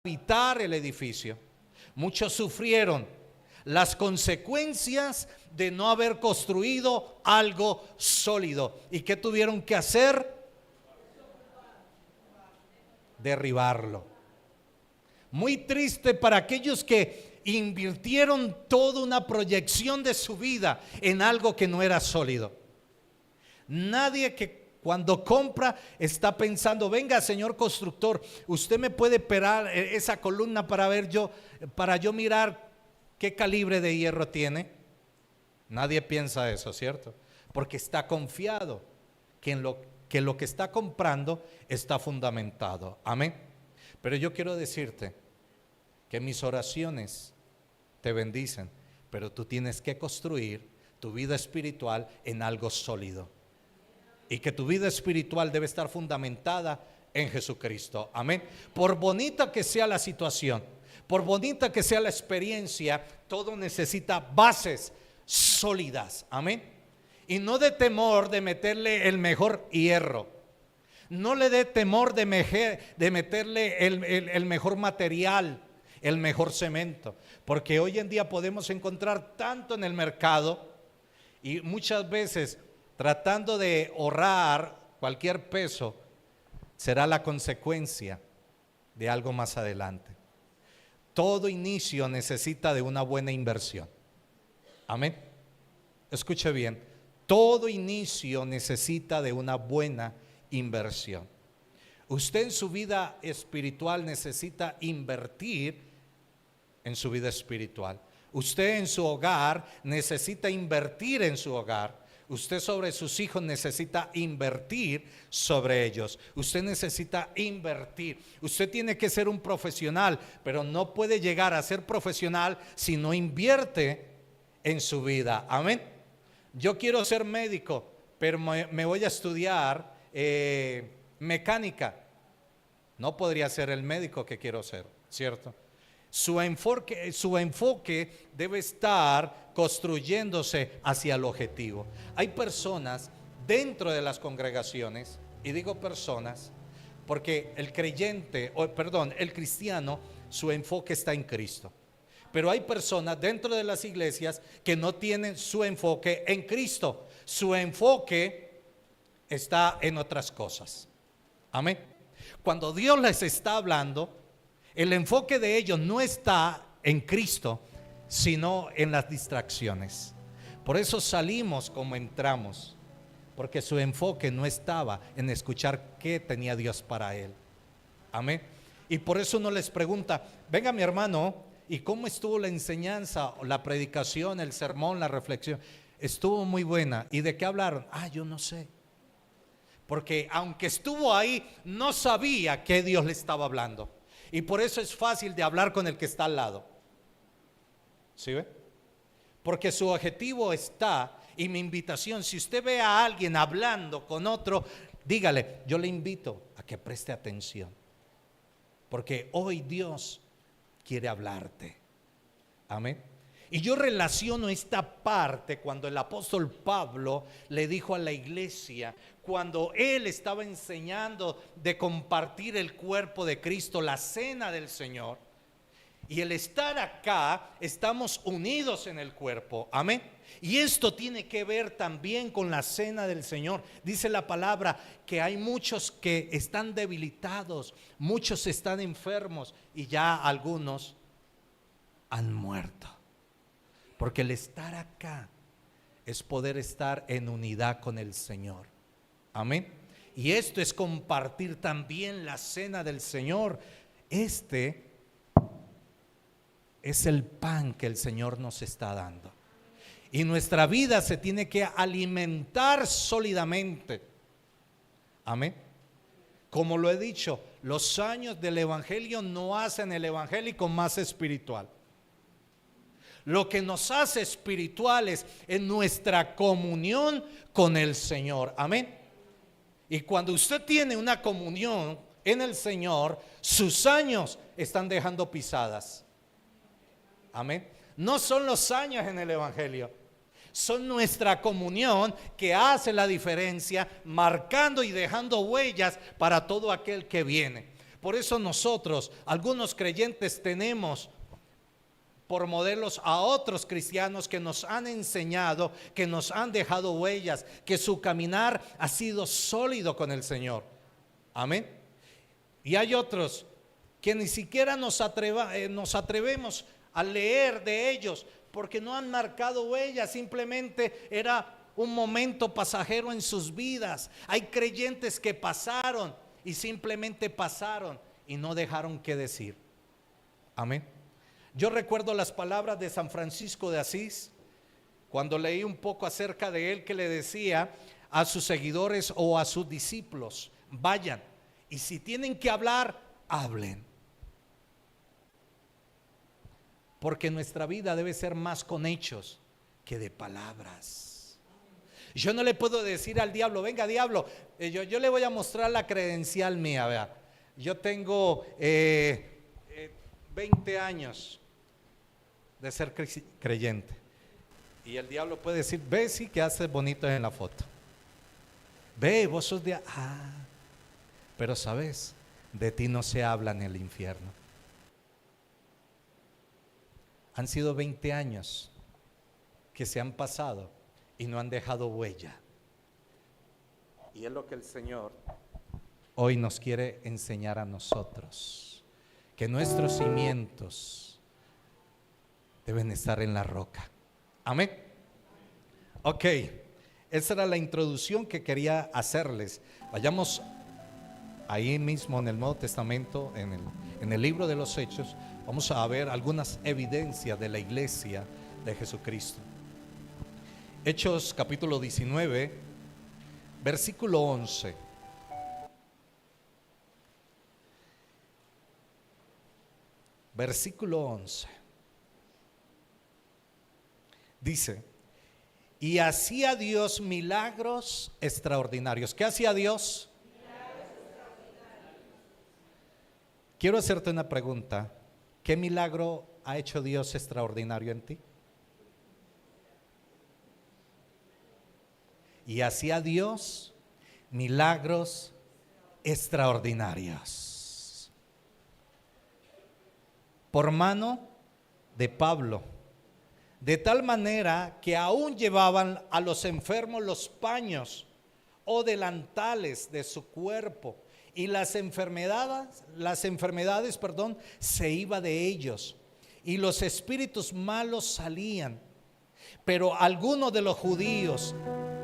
habitar el edificio. Muchos sufrieron las consecuencias de no haber construido algo sólido. ¿Y qué tuvieron que hacer? Derribarlo. Muy triste para aquellos que invirtieron toda una proyección de su vida en algo que no era sólido. Nadie que cuando compra está pensando: venga, señor constructor, usted me puede pegar esa columna para yo mirar qué calibre de hierro tiene. Nadie piensa eso, ¿cierto? Porque está confiado que lo que está comprando está fundamentado. Amén. Pero yo quiero decirte que mis oraciones te bendicen, pero tú tienes que construir tu vida espiritual en algo sólido. Y que tu vida espiritual debe estar fundamentada en Jesucristo. Amén. Por bonita que sea la situación, por bonita que sea la experiencia, todo necesita bases sólidas. Amén. Y no de temor de meterle el mejor hierro. No le dé temor de meterle el mejor material, el mejor cemento. Porque hoy en día podemos encontrar tanto en el mercado, y muchas veces tratando de ahorrar cualquier peso será la consecuencia de algo más adelante. Todo inicio necesita de una buena inversión. Amén. Escuche bien, todo inicio necesita de una buena inversión. Usted en su vida espiritual necesita invertir en su vida espiritual. Usted en su hogar necesita invertir en su hogar. Usted sobre sus hijos necesita invertir sobre ellos. Usted necesita invertir. Usted tiene que ser un profesional, pero no puede llegar a ser profesional si no invierte en su vida. Amén. Yo quiero ser médico, pero me voy a estudiar mecánica. No podría ser el médico que quiero ser, ¿cierto? Su enfoque debe estar construyéndose hacia el objetivo. Hay personas dentro de las congregaciones, y digo personas porque el cristiano, su enfoque está en Cristo. Pero hay personas dentro de las iglesias que no tienen su enfoque en Cristo. Su enfoque está en otras cosas. Amén. Cuando Dios les está hablando, el enfoque de ellos no está en Cristo, sino en las distracciones. Por eso salimos como entramos, porque su enfoque no estaba en escuchar qué tenía Dios para él. Amén. Y por eso uno les pregunta: venga, mi hermano, ¿y cómo estuvo la enseñanza, la predicación, el sermón, la reflexión? Estuvo muy buena. ¿Y de qué hablaron? Yo no sé. Porque aunque estuvo ahí, no sabía qué Dios le estaba hablando. Y por eso es fácil de hablar con el que está al lado. ¿Sí ve? Porque su objetivo está, y mi invitación, si usted ve a alguien hablando con otro, dígale: yo le invito a que preste atención, porque hoy Dios quiere hablarte. Amén. Y yo relaciono esta parte cuando el apóstol Pablo le dijo a la iglesia, cuando él estaba enseñando de compartir el cuerpo de Cristo, la cena del Señor, y el estar acá, estamos unidos en el cuerpo. Amén. Y esto tiene que ver también con la cena del Señor. Dice la palabra que hay muchos que están debilitados, muchos están enfermos, y ya algunos han muerto. Porque el estar acá es poder estar en unidad con el Señor. Amén. Y esto es compartir también la cena del Señor. Este es el pan que el Señor nos está dando. Y nuestra vida se tiene que alimentar sólidamente. Amén. Como lo he dicho, los años del evangelio no hacen el evangélico más espiritual. Lo que nos hace espirituales es nuestra comunión con el Señor. Amén. Y cuando usted tiene una comunión en el Señor, sus años están dejando pisadas. Amén. No son los años en el evangelio, son nuestra comunión que hace la diferencia, marcando y dejando huellas para todo aquel que viene. Por eso nosotros, algunos creyentes, tenemos por modelos a otros cristianos que nos han enseñado, que nos han dejado huellas, que su caminar ha sido sólido con el Señor. Amén. Y hay otros que ni siquiera nos atrevemos a leer de ellos, porque no han marcado huellas, simplemente era un momento pasajero en sus vidas. Hay creyentes que pasaron y simplemente pasaron y no dejaron qué decir. Amén. Yo recuerdo las palabras de San Francisco de Asís, cuando leí un poco acerca de él, que le decía a sus seguidores o a sus discípulos: vayan, y si tienen que hablar, hablen. Porque nuestra vida debe ser más con hechos que de palabras. Yo no le puedo decir al diablo: venga diablo, yo le voy a mostrar la credencial mía. Vea, yo tengo 20 años de ser creyente, y el diablo puede decir: ve, sí que haces bonito en la foto, ve, vos sos de... pero sabes, de ti no se habla en el infierno. Han sido 20 años que se han pasado y no han dejado huella, y es lo que el Señor hoy nos quiere enseñar a nosotros, que nuestros cimientos deben estar en la roca. Amén. Ok, esa era la introducción que quería hacerles. Vayamos ahí mismo en el Nuevo Testamento, en el libro de los Hechos. Vamos a ver algunas evidencias de la iglesia de Jesucristo. Hechos capítulo 19, versículo 11. Versículo 11. Dice: y hacía Dios milagros extraordinarios. ¿Qué hacía Dios? Milagros extraordinarios. Quiero hacerte una pregunta. ¿Qué milagro ha hecho Dios extraordinario en ti? Y hacía Dios milagros extraordinarios por mano de Pablo, de tal manera que aún llevaban a los enfermos los paños o delantales de su cuerpo, y las enfermedades, se iba de ellos, y los espíritus malos salían. Pero algunos de los judíos,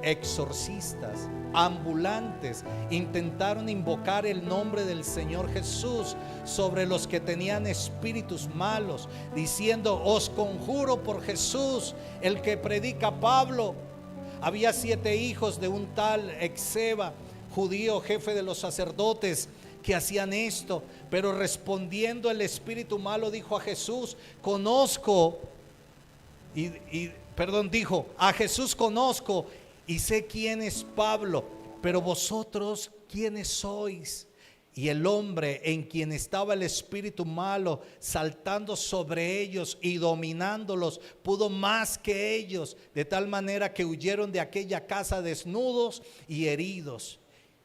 exorcistas, ambulantes, intentaron invocar el nombre del Señor Jesús sobre los que tenían espíritus malos, diciendo: os conjuro por Jesús, el que predica Pablo. Había 7 hijos de un tal Exeba, judío, jefe de los sacerdotes, que hacían esto. Pero respondiendo el espíritu malo dijo a Jesús: dijo: a Jesús conozco y sé quién es Pablo, pero vosotros ¿quiénes sois? Y el hombre en quien estaba el espíritu malo, saltando sobre ellos y dominándolos, pudo más que ellos, de tal manera que huyeron de aquella casa desnudos y heridos.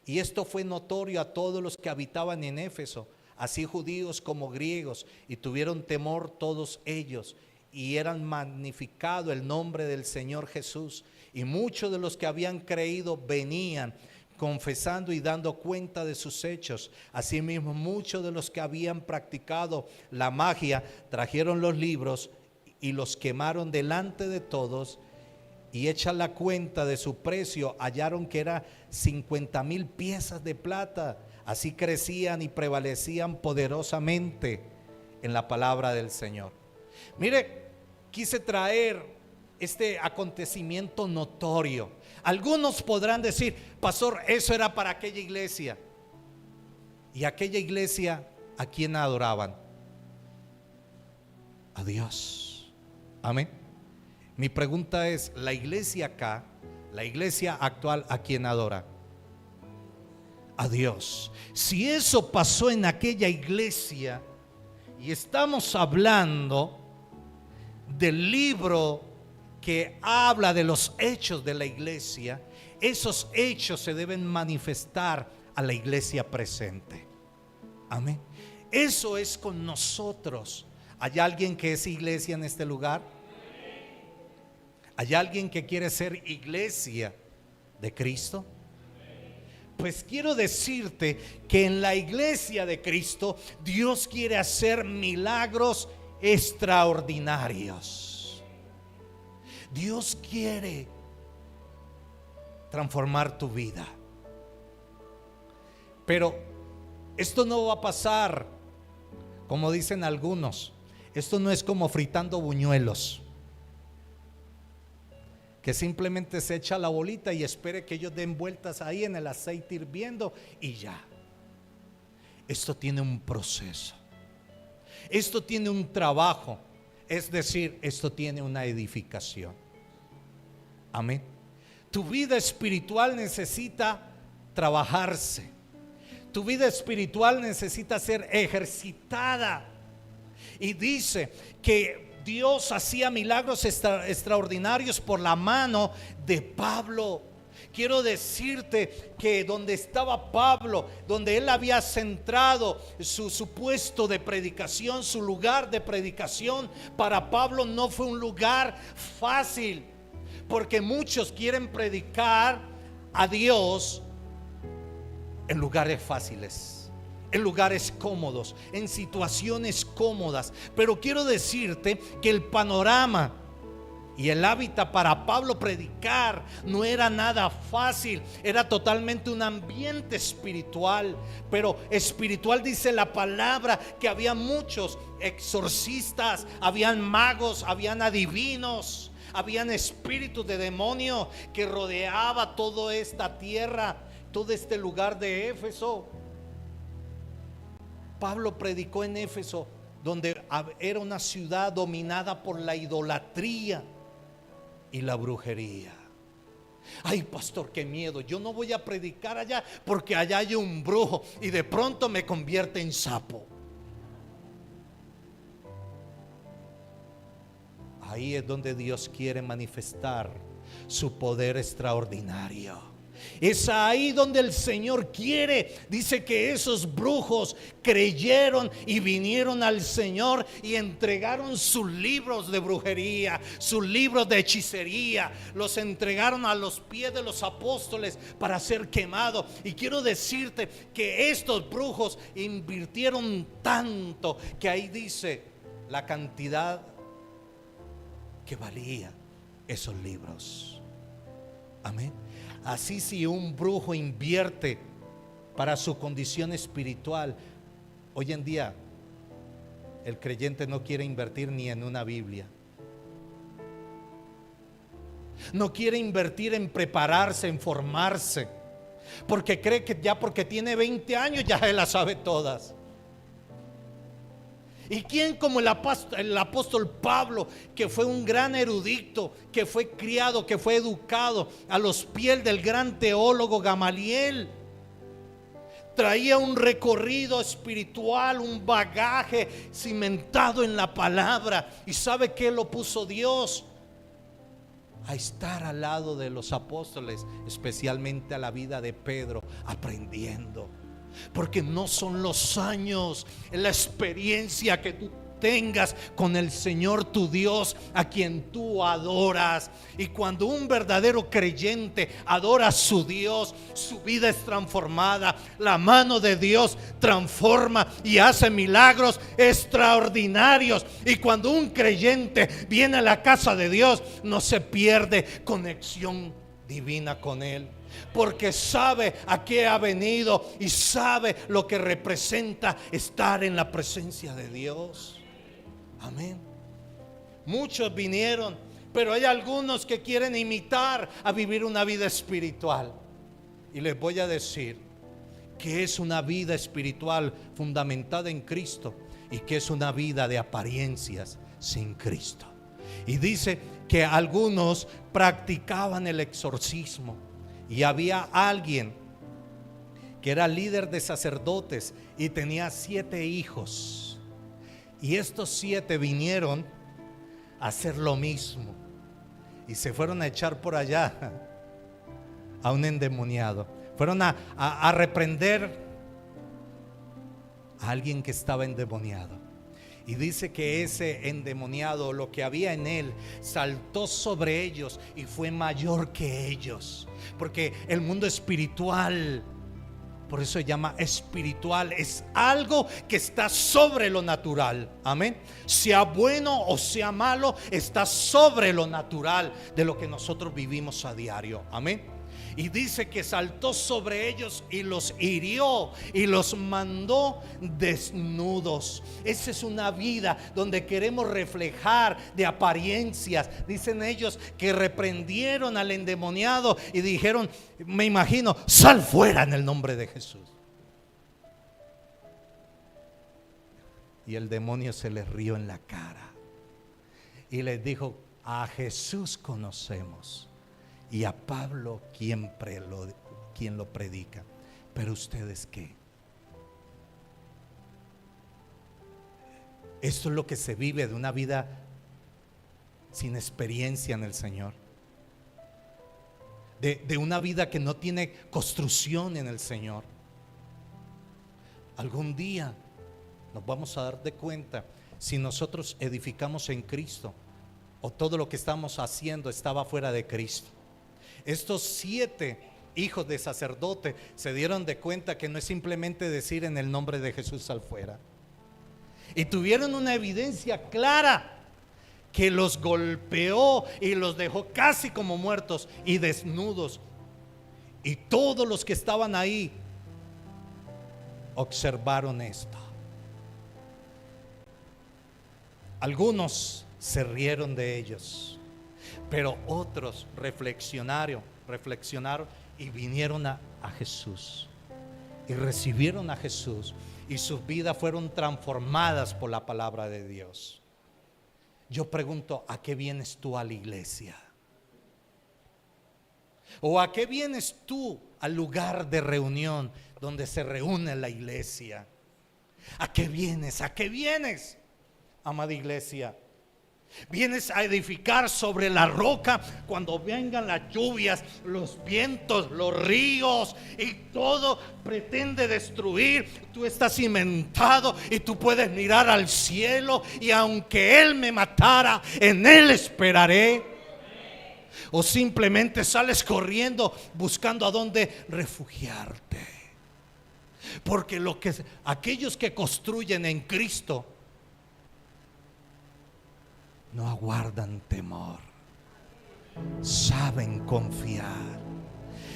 Y esto fue notorio a todos los que habitaban en Éfeso, así judíos como griegos, y tuvieron temor todos ellos, y eran magnificado el nombre del Señor Jesús. Y muchos de los que habían creído venían confesando y dando cuenta de sus hechos. Asimismo, muchos de los que habían practicado la magia trajeron los libros y los quemaron delante de todos, y hecha la cuenta de su precio, hallaron que era 50,000 piezas de plata. Así crecían y prevalecían poderosamente en la palabra del Señor. Mire, quise traer este acontecimiento notorio. Algunos podrán decir: pastor, eso era para aquella iglesia. ¿Y aquella iglesia a quién adoraban? A Dios. Amén. Mi pregunta es: la iglesia acá, la iglesia actual, ¿a quién adora? A Dios. Si eso pasó en aquella iglesia, y estamos hablando del libro que habla de los hechos de la iglesia, esos hechos se deben manifestar a la iglesia presente. Amén. Eso es con nosotros. ¿Hay alguien que es iglesia en este lugar? ¿Hay alguien que quiere ser iglesia de Cristo? Pues quiero decirte que en la iglesia de Cristo Dios quiere hacer milagros extraordinarios. Dios quiere transformar tu vida. Pero esto no va a pasar como dicen algunos. Esto no es como fritando buñuelos, que simplemente se echa la bolita y espere que ellos den vueltas ahí en el aceite hirviendo y ya. Esto tiene un proceso. Esto tiene un trabajo. Es decir, esto tiene una edificación. Amén. Tu vida espiritual necesita trabajarse. Tu vida espiritual necesita ser ejercitada. Y dice que Dios hacía milagros extraordinarios por la mano de Pablo. Quiero decirte que donde estaba Pablo, donde él había centrado su puesto de predicación, su lugar de predicación, para Pablo no fue un lugar fácil, porque muchos quieren predicar a Dios en lugares fáciles, en lugares cómodos, en situaciones cómodas. Pero quiero decirte que el panorama y el hábitat para Pablo predicar no era nada fácil, era totalmente un ambiente espiritual. Pero espiritual dice la palabra que había muchos exorcistas, habían magos, habían adivinos, habían espíritus de demonio que rodeaba toda esta tierra, todo este lugar de Éfeso. Pablo predicó en Éfeso, donde era una ciudad dominada por la idolatría y la brujería. Ay, pastor, qué miedo, yo no voy a predicar allá porque allá hay un brujo y de pronto me convierte en sapo. Ahí es donde Dios quiere manifestar su poder extraordinario. Es ahí donde el Señor quiere. Dice que esos brujos creyeron y vinieron al Señor y entregaron sus libros de brujería, sus libros de hechicería, los entregaron a los pies de los apóstoles para ser quemados. Y quiero decirte que estos brujos invirtieron tanto que ahí dice la cantidad que valía esos libros. Amén. Así, si un brujo invierte para su condición espiritual, hoy en día el creyente no quiere invertir ni en una Biblia, no quiere invertir en prepararse, en formarse, porque cree que ya porque tiene 20 años ya se las sabe todas. ¿Y quién como el apóstol Pablo, que fue un gran erudito, que fue criado, que fue educado a los pies del gran teólogo Gamaliel? Traía un recorrido espiritual, un bagaje cimentado en la palabra. ¿Y sabe qué lo puso Dios? A estar al lado de los apóstoles, especialmente a la vida de Pedro, aprendiendo. Porque no son los años, es la experiencia que tú tengas con el Señor tu Dios, a quien tú adoras. Y cuando un verdadero creyente adora a su Dios, su vida es transformada. La mano de Dios transforma y hace milagros extraordinarios. Y cuando un creyente viene a la casa de Dios, no se pierde conexión divina con Él, porque sabe a qué ha venido y sabe lo que representa estar en la presencia de Dios. Amén. Muchos vinieron, pero hay algunos que quieren imitar a vivir una vida espiritual. Y les voy a decir que es una vida espiritual fundamentada en Cristo y que es una vida de apariencias sin Cristo. Y dice que algunos practicaban el exorcismo. Y había alguien que era líder de sacerdotes y tenía 7 hijos. Y estos 7 vinieron a hacer lo mismo. Y se fueron a echar por allá a un endemoniado. Fueron a reprender a alguien que estaba endemoniado. Y dice que ese endemoniado, lo que había en él, saltó sobre ellos y fue mayor que ellos. Porque el mundo espiritual, por eso se llama espiritual, es algo que está sobre lo natural. Amén. Sea bueno o sea malo, está sobre lo natural de lo que nosotros vivimos a diario. Amén. Y dice que saltó sobre ellos y los hirió y los mandó desnudos. Esa es una vida donde queremos reflejar de apariencias. Dicen ellos que reprendieron al endemoniado y dijeron, me imagino, sal fuera en el nombre de Jesús. Y el demonio se les rió en la cara y les dijo, a Jesús conocemos y a Pablo quien lo predica, pero ustedes ¿qué? Esto es lo que se vive de una vida sin experiencia en el Señor, de una vida que no tiene construcción en el Señor. Algún día nos vamos a dar de cuenta si nosotros edificamos en Cristo o todo lo que estamos haciendo estaba fuera de Cristo. Estos 7 hijos de sacerdote se dieron de cuenta que no es simplemente decir en el nombre de Jesús sal fuera, y tuvieron una evidencia clara que los golpeó y los dejó casi como muertos y desnudos, y todos los que estaban ahí observaron esto. Algunos se rieron de ellos, pero otros reflexionaron y vinieron a Jesús y recibieron a Jesús, y sus vidas fueron transformadas por la palabra de Dios. Yo pregunto, ¿a qué vienes tú a la iglesia? ¿O a qué vienes tú al lugar de reunión donde se reúne la iglesia? ¿A qué vienes? ¿A qué vienes, amada iglesia? ¿Vienes a edificar sobre la roca cuando vengan las lluvias, los vientos, los ríos y todo pretende destruir? Tú estás cimentado y tú puedes mirar al cielo, y aunque Él me matara, en Él esperaré. ¿O simplemente sales corriendo buscando a dónde refugiarte? Porque aquellos que construyen en Cristo no aguardan temor, saben confiar.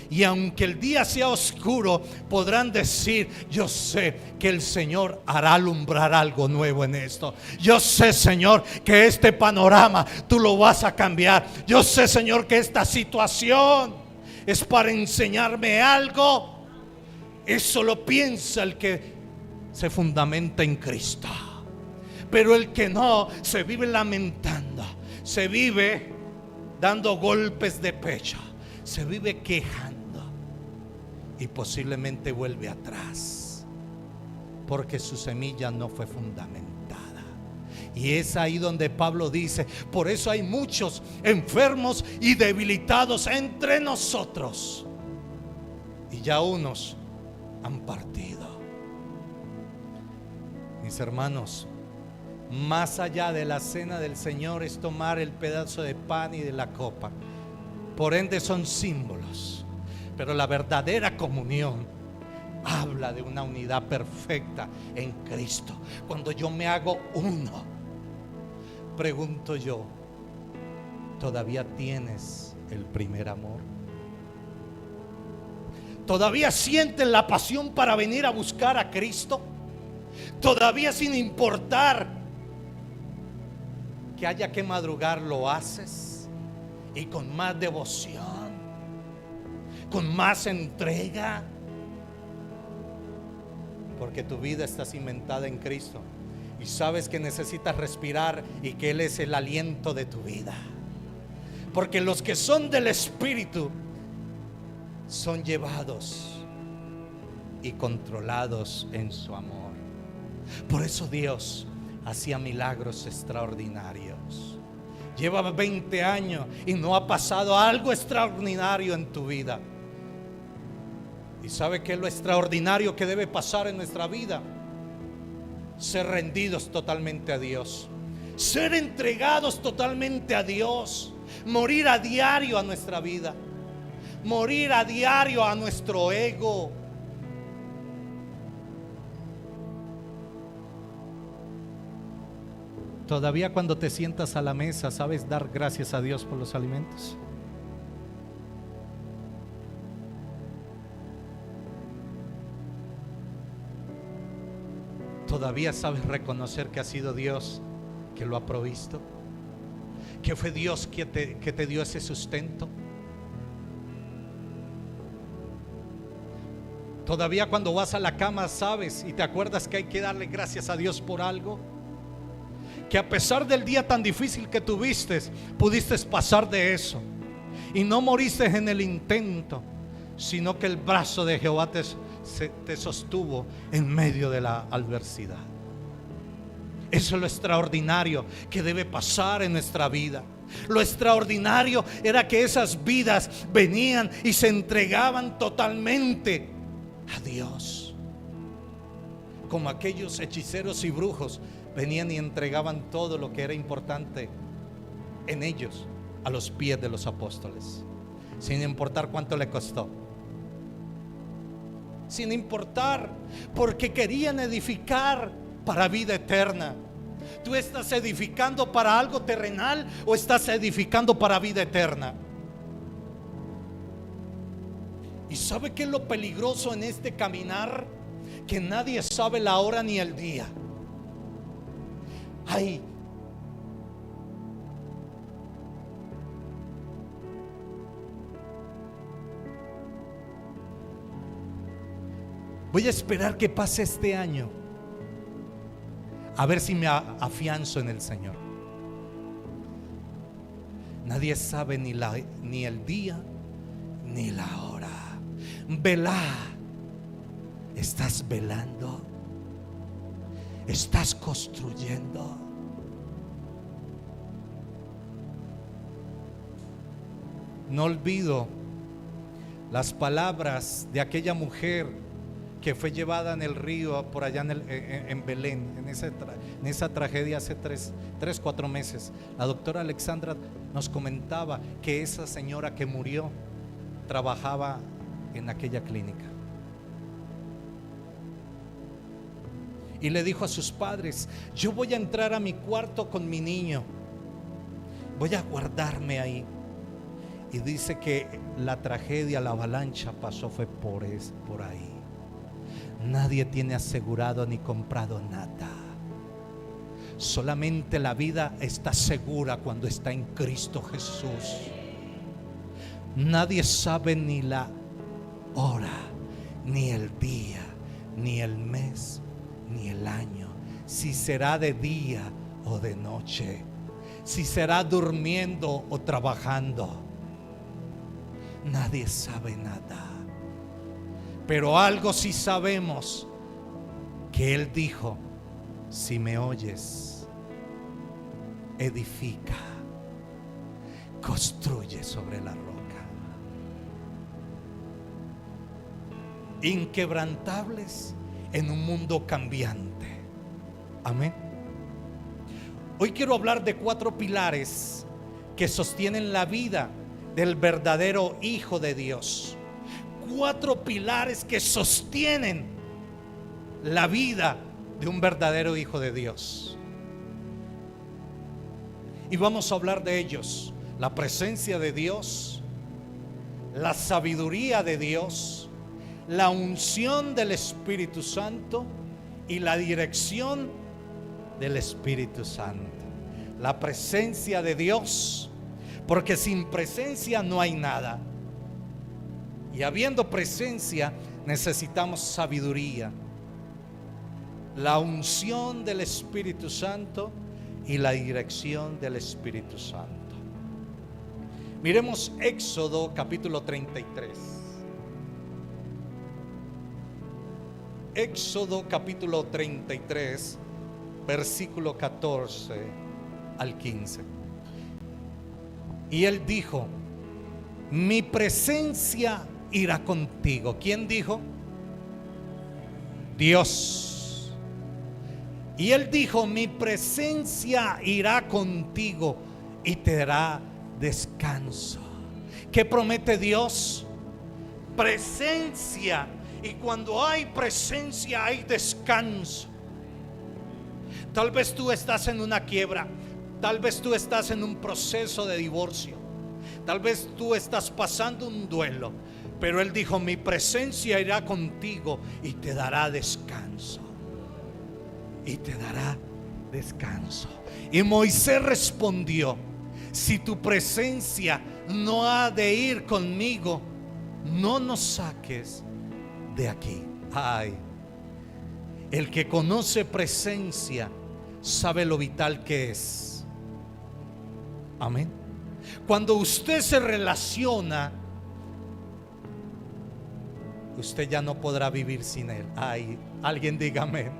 Y aunque el día sea oscuro, podrán decir, yo sé que el Señor hará alumbrar algo nuevo en esto. Yo sé, Señor, que este panorama tú lo vas a cambiar. Yo sé, Señor, que esta situación es para enseñarme algo. Eso lo piensa el que se fundamenta en Cristo. Pero el que no, se vive lamentando, se vive dando golpes de pecho, se vive quejando y posiblemente vuelve atrás, porque su semilla no fue fundamentada. Y es ahí donde Pablo dice, por eso hay muchos enfermos y debilitados entre nosotros, y ya unos han partido. Mis hermanos, más allá de la cena del Señor es tomar el pedazo de pan y de la copa. Por ende son símbolos, pero la verdadera comunión habla de una unidad perfecta en Cristo. Cuando yo me hago uno, pregunto yo, ¿todavía tienes el primer amor? ¿Todavía sientes la pasión para venir a buscar a Cristo? ¿Todavía, sin importar que haya que madrugar, lo haces? Y con más devoción, con más entrega, porque tu vida está cimentada en Cristo y sabes que necesitas respirar y que Él es el aliento de tu vida. Porque los que son del Espíritu son llevados y controlados en su amor. Por eso Dios hacía milagros extraordinarios. Lleva 20 años y no ha pasado algo extraordinario en tu vida. ¿Y sabe qué es lo extraordinario que debe pasar en nuestra vida? ser rendidos totalmente a Dios, ser entregados totalmente a Dios, morir a diario a nuestra vida, morir a diario a nuestro ego. Todavía cuando te sientas a la mesa, ¿sabes dar gracias a Dios por los alimentos? ¿Todavía sabes reconocer que ha sido Dios que lo ha provisto? ¿Que fue Dios que te dio ese sustento? ¿Todavía cuando vas a la cama sabes y te acuerdas que hay que darle gracias a Dios por algo? Que a pesar del día tan difícil que tuviste, pudiste pasar de eso y no moriste en el intento, sino que el brazo de Jehová te sostuvo en medio de la adversidad. Eso es lo extraordinario que debe pasar en nuestra vida. Lo extraordinario era que esas vidas venían y se entregaban totalmente a Dios, como aquellos hechiceros y brujos venían y entregaban todo lo que era importante en ellos a los pies de los apóstoles, sin importar cuánto le costó, sin importar, porque querían edificar para vida eterna. ¿Tú estás edificando para algo terrenal o estás edificando para vida eterna? ¿Y sabe qué es lo peligroso en este caminar? Que nadie sabe la hora ni el día. Ay, voy a esperar que pase este año, a ver si me afianzo en el Señor. Nadie sabe ni el día ni la hora. Velá. ¿Estás velando? ¿Estás construyendo? No olvido las palabras de aquella mujer que fue llevada en el río por allá en Belén, en esa tragedia hace 4 meses. La doctora Alexandra nos comentaba que esa señora que murió trabajaba en aquella clínica. Y le dijo a sus padres: yo voy a entrar a mi cuarto con mi niño, voy a guardarme ahí. Y dice que la tragedia, la avalancha pasó fue por ahí. Nadie tiene asegurado ni comprado nada. Solamente la vida está segura cuando está en Cristo Jesús. Nadie sabe ni la hora, ni el día, ni el mes, ni el año, si será de día o de noche, si será durmiendo o trabajando. Nadie sabe nada. Pero algo sí sabemos, que Él dijo: si me oyes, edifica, construye sobre la roca. Inquebrantables en un mundo cambiante. Amén. Hoy quiero hablar de 4 pilares que sostienen la vida del verdadero Hijo de Dios. 4 pilares que sostienen la vida de un verdadero Hijo de Dios. Y vamos a hablar de ellos: la presencia de Dios, la sabiduría de Dios, la unción del Espíritu Santo y la dirección del Espíritu Santo. La presencia de Dios, porque sin presencia no hay nada. Y habiendo presencia, necesitamos sabiduría, la unción del Espíritu Santo y la dirección del Espíritu Santo. Miremos Éxodo capítulo 33. Éxodo capítulo 33, versículo 14 al 15. Y Él dijo: mi presencia irá contigo. ¿Quién dijo? Dios. Y él dijo: mi presencia irá contigo y te dará descanso. ¿Qué promete Dios? Presencia. Y cuando hay presencia hay descanso. Tal vez tú estás en una quiebra, tal vez tú estás en un proceso de divorcio, tal vez tú estás pasando un duelo, pero él dijo: mi presencia irá contigo y te dará descanso. Y te dará descanso. Y Moisés respondió: si tu presencia no ha de ir conmigo, no nos saques de aquí. Ay, el que conoce presencia sabe lo vital que es. Amén. Cuando usted se relaciona, usted ya no podrá vivir sin él. Ay, alguien diga amén.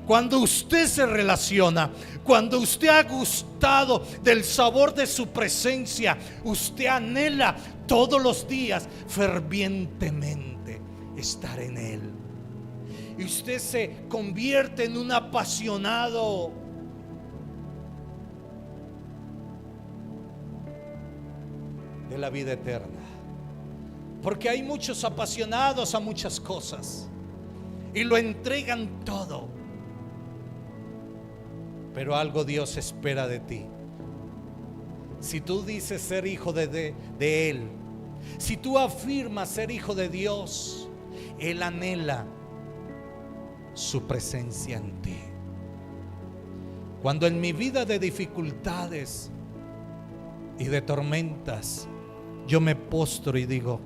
Cuando usted se relaciona, cuando usted ha gustado del sabor de su presencia, usted anhela todos los días fervientemente estar en él. Y usted se convierte en un apasionado. De la vida eterna. Porque hay muchos apasionados a muchas cosas y lo entregan todo. Pero algo Dios espera de ti. Si tú dices ser hijo de Él, si tú afirmas ser hijo de Dios, Él anhela su presencia en ti. Cuando en mi vida de dificultades y de tormentas, yo me postro y digo: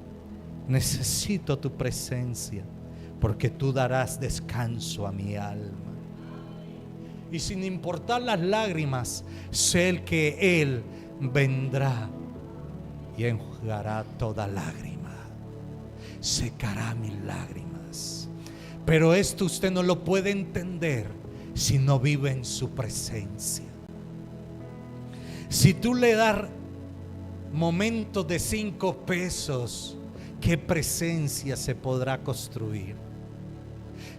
necesito tu presencia, porque tú darás descanso a mi alma. Y sin importar las lágrimas, sé el que Él vendrá y enjugará toda lágrima, secará mis lágrimas. Pero esto usted no lo puede entender si no vive en su presencia. Si tú le das momentos de 5 pesos, ¿qué presencia se podrá construir?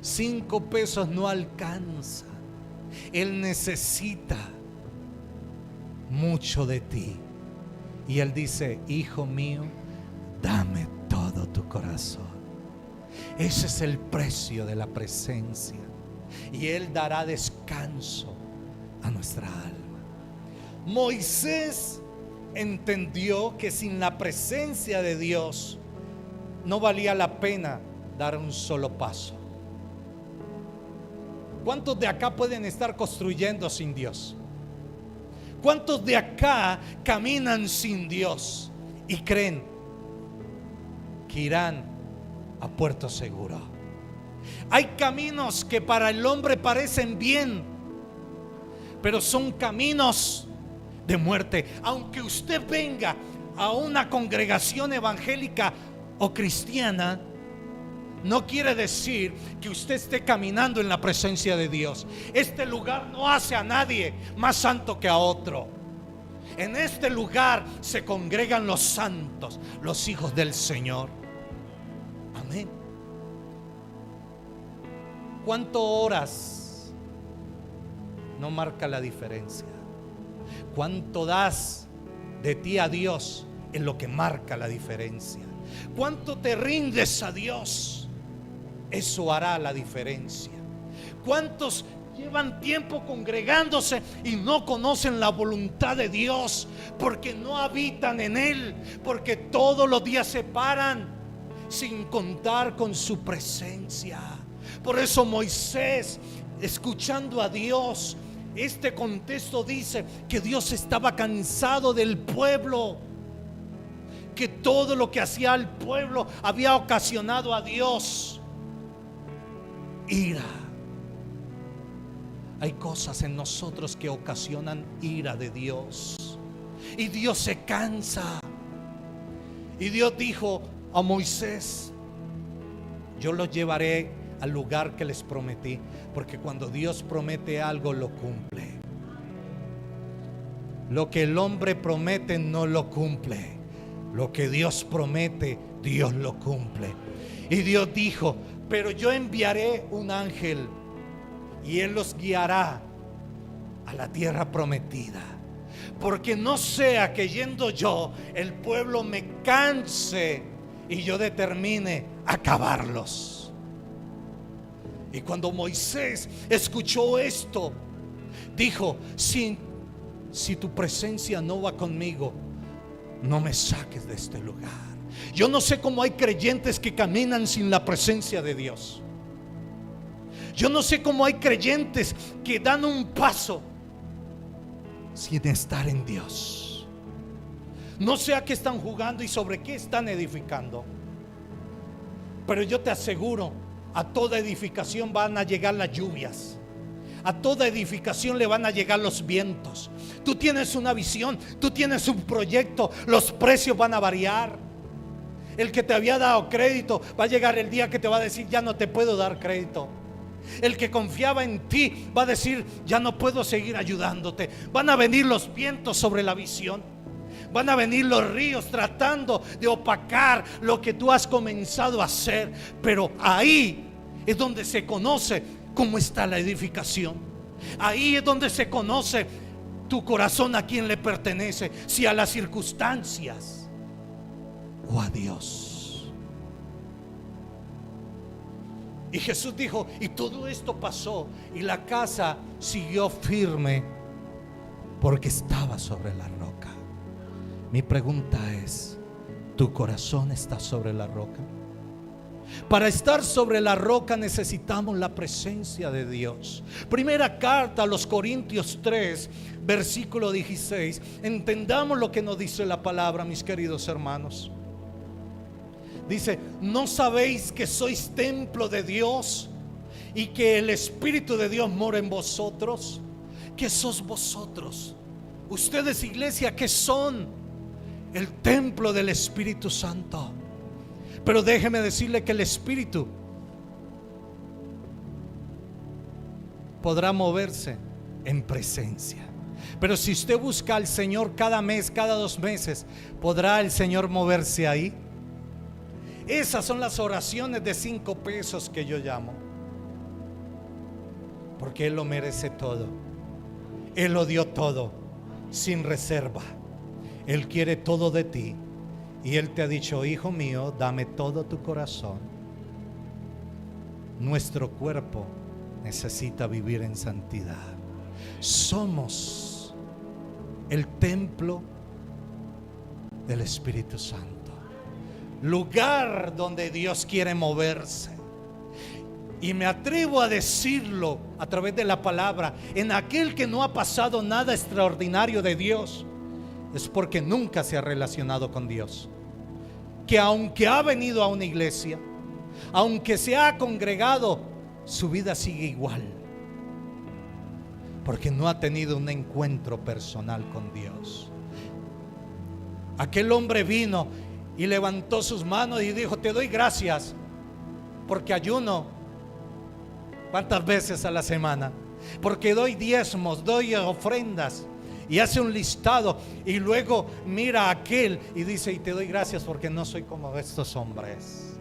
5 pesos no alcanza. Él necesita mucho de ti. Y Él dice: hijo mío, dame todo tu corazón. Ese es el precio de la presencia. Y Él dará descanso a nuestra alma. Moisés entendió que sin la presencia de Dios no valía la pena dar un solo paso. ¿Cuántos de acá pueden estar construyendo sin Dios? ¿Cuántos de acá caminan sin Dios y creen que irán a puerto seguro? Hay caminos que para el hombre parecen bien, pero son caminos de muerte. Aunque usted venga a una congregación evangélica o cristiana, no quiere decir que usted esté caminando en la presencia de Dios. Este lugar no hace a nadie más santo que a otro. En este lugar se congregan los santos, los hijos del Señor. Amén. ¿Cuánto oras? No marca la diferencia. ¿Cuánto das de ti a Dios? Es lo que marca la diferencia. ¿Cuánto te rindes a Dios? Eso hará la diferencia. ¿Cuántos llevan tiempo congregándose y no conocen la voluntad de Dios? Porque no habitan en Él, porque todos los días se paran sin contar con su presencia. Por eso Moisés, escuchando a Dios, este contexto dice que Dios estaba cansado del pueblo, que todo lo que hacía el pueblo había ocasionado a Dios ira. Hay cosas en nosotros que ocasionan ira de Dios, y Dios se cansa. Y Dios dijo a Moisés: yo los llevaré al lugar que les prometí, porque cuando Dios promete algo, lo cumple. Lo que el hombre promete no lo cumple. Lo que Dios promete, Dios lo cumple. Y Dios dijo: pero yo enviaré un ángel y Él los guiará a la tierra prometida. Porque no sea que yendo yo, el pueblo me canse y yo determine acabarlos. Y cuando Moisés escuchó esto, dijo: si tu presencia no va conmigo, no me saques de este lugar. Yo no sé cómo hay creyentes que caminan sin la presencia de Dios. Yo no sé cómo hay creyentes que dan un paso sin estar en Dios. No sé a qué están jugando y sobre qué están edificando, pero yo te aseguro, a toda edificación van a llegar las lluvias. A toda edificación le van a llegar los vientos. Tú tienes una visión, tú tienes un proyecto, los precios van a variar. El que te había dado crédito va a llegar el día que te va a decir: ya no te puedo dar crédito. El que confiaba en ti va a decir: ya no puedo seguir ayudándote. Van a venir los vientos sobre la visión. Van a venir los ríos tratando de opacar lo que tú has comenzado a hacer. Pero ahí es donde se conoce cómo está la edificación. Ahí es donde se conoce tu corazón a quién le pertenece, si a las circunstancias o a Dios. Y Jesús dijo: y todo esto pasó y la casa siguió firme porque estaba sobre la roca. Mi pregunta es: ¿tu corazón está sobre la roca? Para estar sobre la roca necesitamos la presencia de Dios. Primera carta a los Corintios 3, versículo 16. Entendamos lo que nos dice la palabra, mis queridos hermanos. Dice: ¿no sabéis que sois templo de Dios y que el Espíritu de Dios mora en vosotros? ¿Qué sos vosotros? Ustedes, iglesia, ¿qué son? El templo del Espíritu Santo. Pero déjeme decirle que el Espíritu podrá moverse en presencia. Pero si usted busca al Señor cada mes, cada 2 meses, ¿podrá el Señor moverse ahí? Esas son las oraciones de 5 pesos que yo llamo, porque Él lo merece todo. Él lo dio todo, sin reserva. Él quiere todo de ti. Y Él te ha dicho: hijo mío, dame todo tu corazón. Nuestro cuerpo necesita vivir en santidad. Somos el templo del Espíritu Santo, lugar donde Dios quiere moverse. Y me atrevo a decirlo a través de la palabra: en aquel que no ha pasado nada extraordinario de Dios, es porque nunca se ha relacionado con Dios. Que aunque ha venido a una iglesia, aunque se ha congregado, su vida sigue igual, porque no ha tenido un encuentro personal con Dios. Aquel hombre vino y levantó sus manos y dijo: te doy gracias porque ayuno. ¿Cuántas veces a la semana? Porque doy diezmos, doy ofrendas. Y hace un listado y luego mira a aquel y dice: y te doy gracias porque no soy como estos hombres.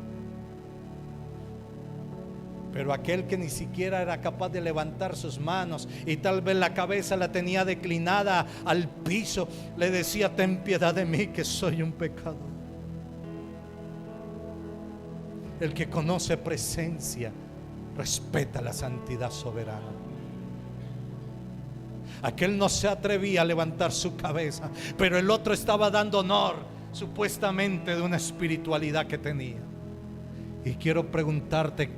Pero aquel que ni siquiera era capaz de levantar sus manos y tal vez la cabeza la tenía declinada al piso, le decía: ten piedad de mí que soy un pecador. El que conoce presencia respeta la santidad soberana. Aquel no se atrevía a levantar su cabeza, pero el otro estaba dando honor supuestamente de una espiritualidad que tenía. Y quiero preguntarte: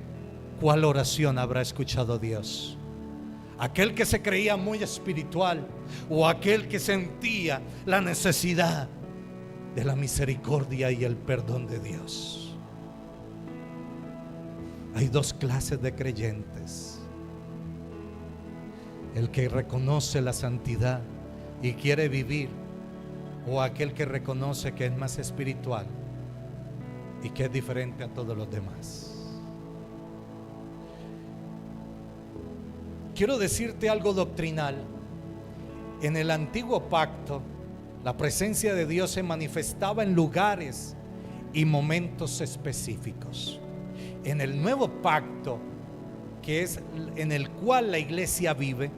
¿cuál oración habrá escuchado Dios? ¿Aquel que se creía muy espiritual o aquel que sentía la necesidad de la misericordia y el perdón de Dios? Hay 2 clases de creyentes: el que reconoce la santidad y quiere vivir, o aquel que reconoce que es más espiritual y que es diferente a todos los demás. Quiero decirte algo doctrinal. En el antiguo pacto, la presencia de Dios se manifestaba en lugares y momentos específicos. En el nuevo pacto, que es en el cual la iglesia vive,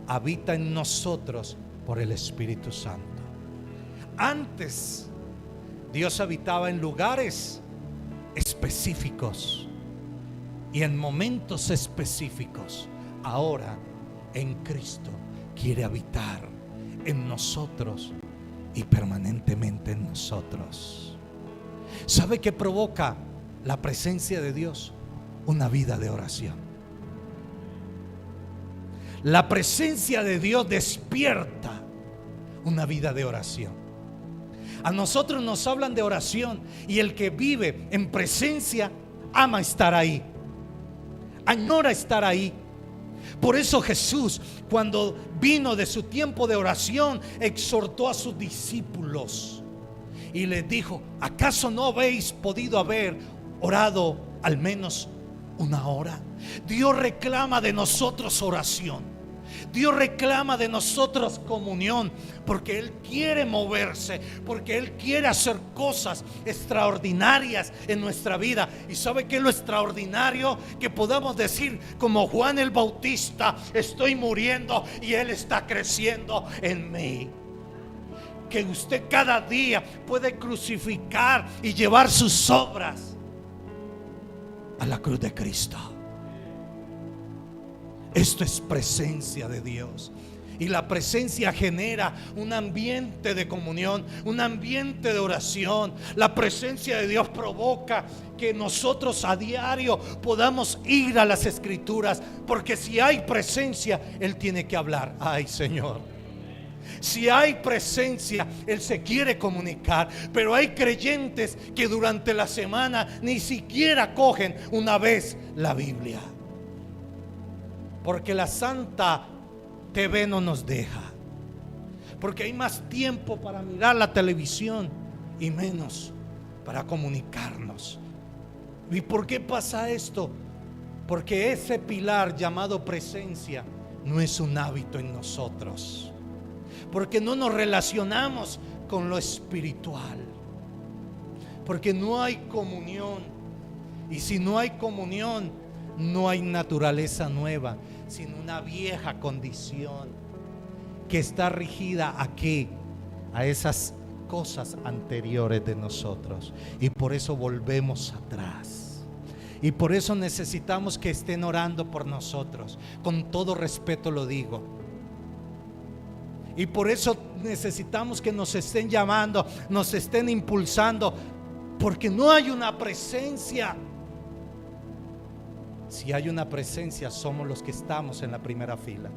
habita en nosotros por el Espíritu Santo. Antes, Dios habitaba en lugares específicos y en momentos específicos. Ahora, en Cristo, quiere habitar en nosotros y permanentemente en nosotros. ¿Sabe qué provoca la presencia de Dios? Una vida de oración. La presencia de Dios despierta una vida de oración. A nosotros nos hablan de oración, y el que vive en presencia ama estar ahí, añora estar ahí. Por eso Jesús, cuando vino de su tiempo de oración, exhortó a sus discípulos y les dijo: ¿acaso no habéis podido haber orado al menos una hora? Dios reclama de nosotros oración. Dios reclama de nosotros comunión, porque Él quiere moverse, porque Él quiere hacer cosas extraordinarias en nuestra vida. ¿Y sabe qué es lo extraordinario? Que podamos decir como Juan el Bautista: estoy muriendo y Él está creciendo en mí. Que usted cada día puede crucificar y llevar sus obras a la cruz de Cristo. Esto es presencia de Dios. Y la presencia genera un ambiente de comunión, un ambiente de oración. La presencia de Dios provoca que nosotros a diario podamos ir a las Escrituras, porque si hay presencia, Él tiene que hablar. Ay, Señor, si hay presencia, Él se quiere comunicar. Pero hay creyentes que durante la semana ni siquiera cogen una vez la Biblia, porque la Santa TV no nos deja, porque hay más tiempo para mirar la televisión y menos para comunicarnos. ¿Y por qué pasa esto? Porque ese pilar llamado presencia no es un hábito en nosotros, porque no nos relacionamos con lo espiritual, porque no hay comunión. Y si no hay comunión, no hay naturaleza nueva, sino una vieja condición que está rigida aquí, a esas cosas anteriores de nosotros. Y por eso volvemos atrás. Y por eso necesitamos que estén orando por nosotros. Con todo respeto lo digo. Y por eso necesitamos que nos estén llamando, nos estén impulsando, porque no hay una presencia. Si hay una presencia, somos los que estamos en la primera fila.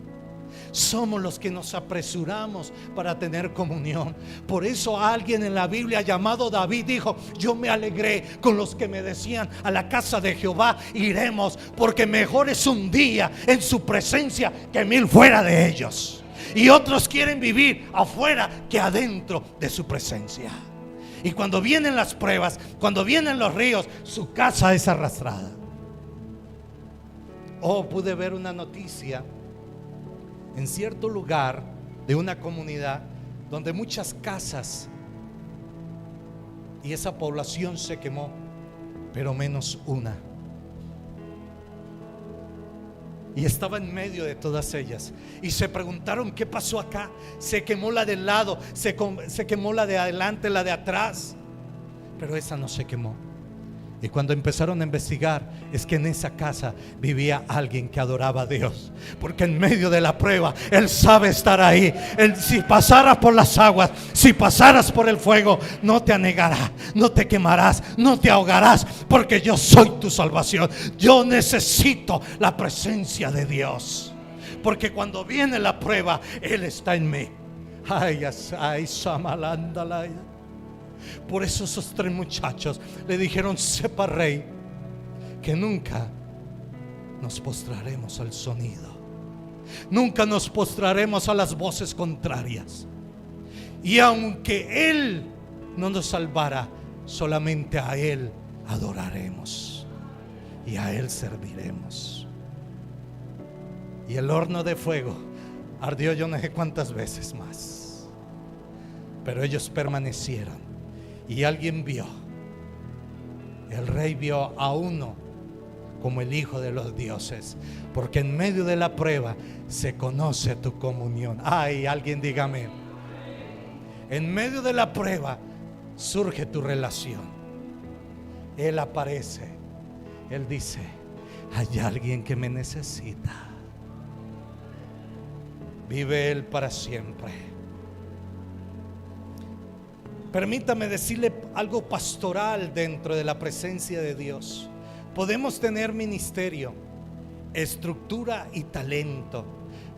Somos los que nos apresuramos para tener comunión. Por eso alguien en la Biblia llamado David dijo: yo me alegré con los que me decían: a la casa de Jehová iremos, porque mejor es un día en su presencia que 1000 fuera de ellos. Y otros quieren vivir afuera que adentro de su presencia. Y cuando vienen las pruebas, cuando vienen los ríos, su casa es arrastrada. Pude ver una noticia en cierto lugar de una comunidad donde muchas casas y esa población se quemó, pero menos una. Y estaba en medio de todas ellas. Y se preguntaron: ¿qué pasó acá? Se quemó la del lado, se quemó la de adelante, la de atrás, pero esa no se quemó. Y cuando empezaron a investigar, es que en esa casa vivía alguien que adoraba a Dios, porque en medio de la prueba Él sabe estar ahí. Si pasaras por las aguas, si pasaras por el fuego, no te anegará, no te quemarás, no te ahogarás, porque yo soy tu salvación. Yo necesito la presencia de Dios, porque cuando viene la prueba, Él está en mí. Ay, Samalandalaya. Por eso esos 3 muchachos le dijeron: sepa, rey, que nunca nos postraremos al sonido, nunca nos postraremos a las voces contrarias. Y aunque Él no nos salvara, solamente a Él adoraremos y a Él serviremos. Y el horno de fuego ardió yo no sé cuántas veces más, pero ellos permanecieron. Y alguien vio, el rey vio a uno como el Hijo de los dioses, porque en medio de la prueba se conoce tu comunión. Ay, alguien dígame. En medio de la prueba surge tu relación. Él aparece, Él dice: hay alguien que me necesita. Vive Él para siempre. Permítame decirle algo pastoral dentro de la presencia de Dios. Podemos tener ministerio, estructura y talento,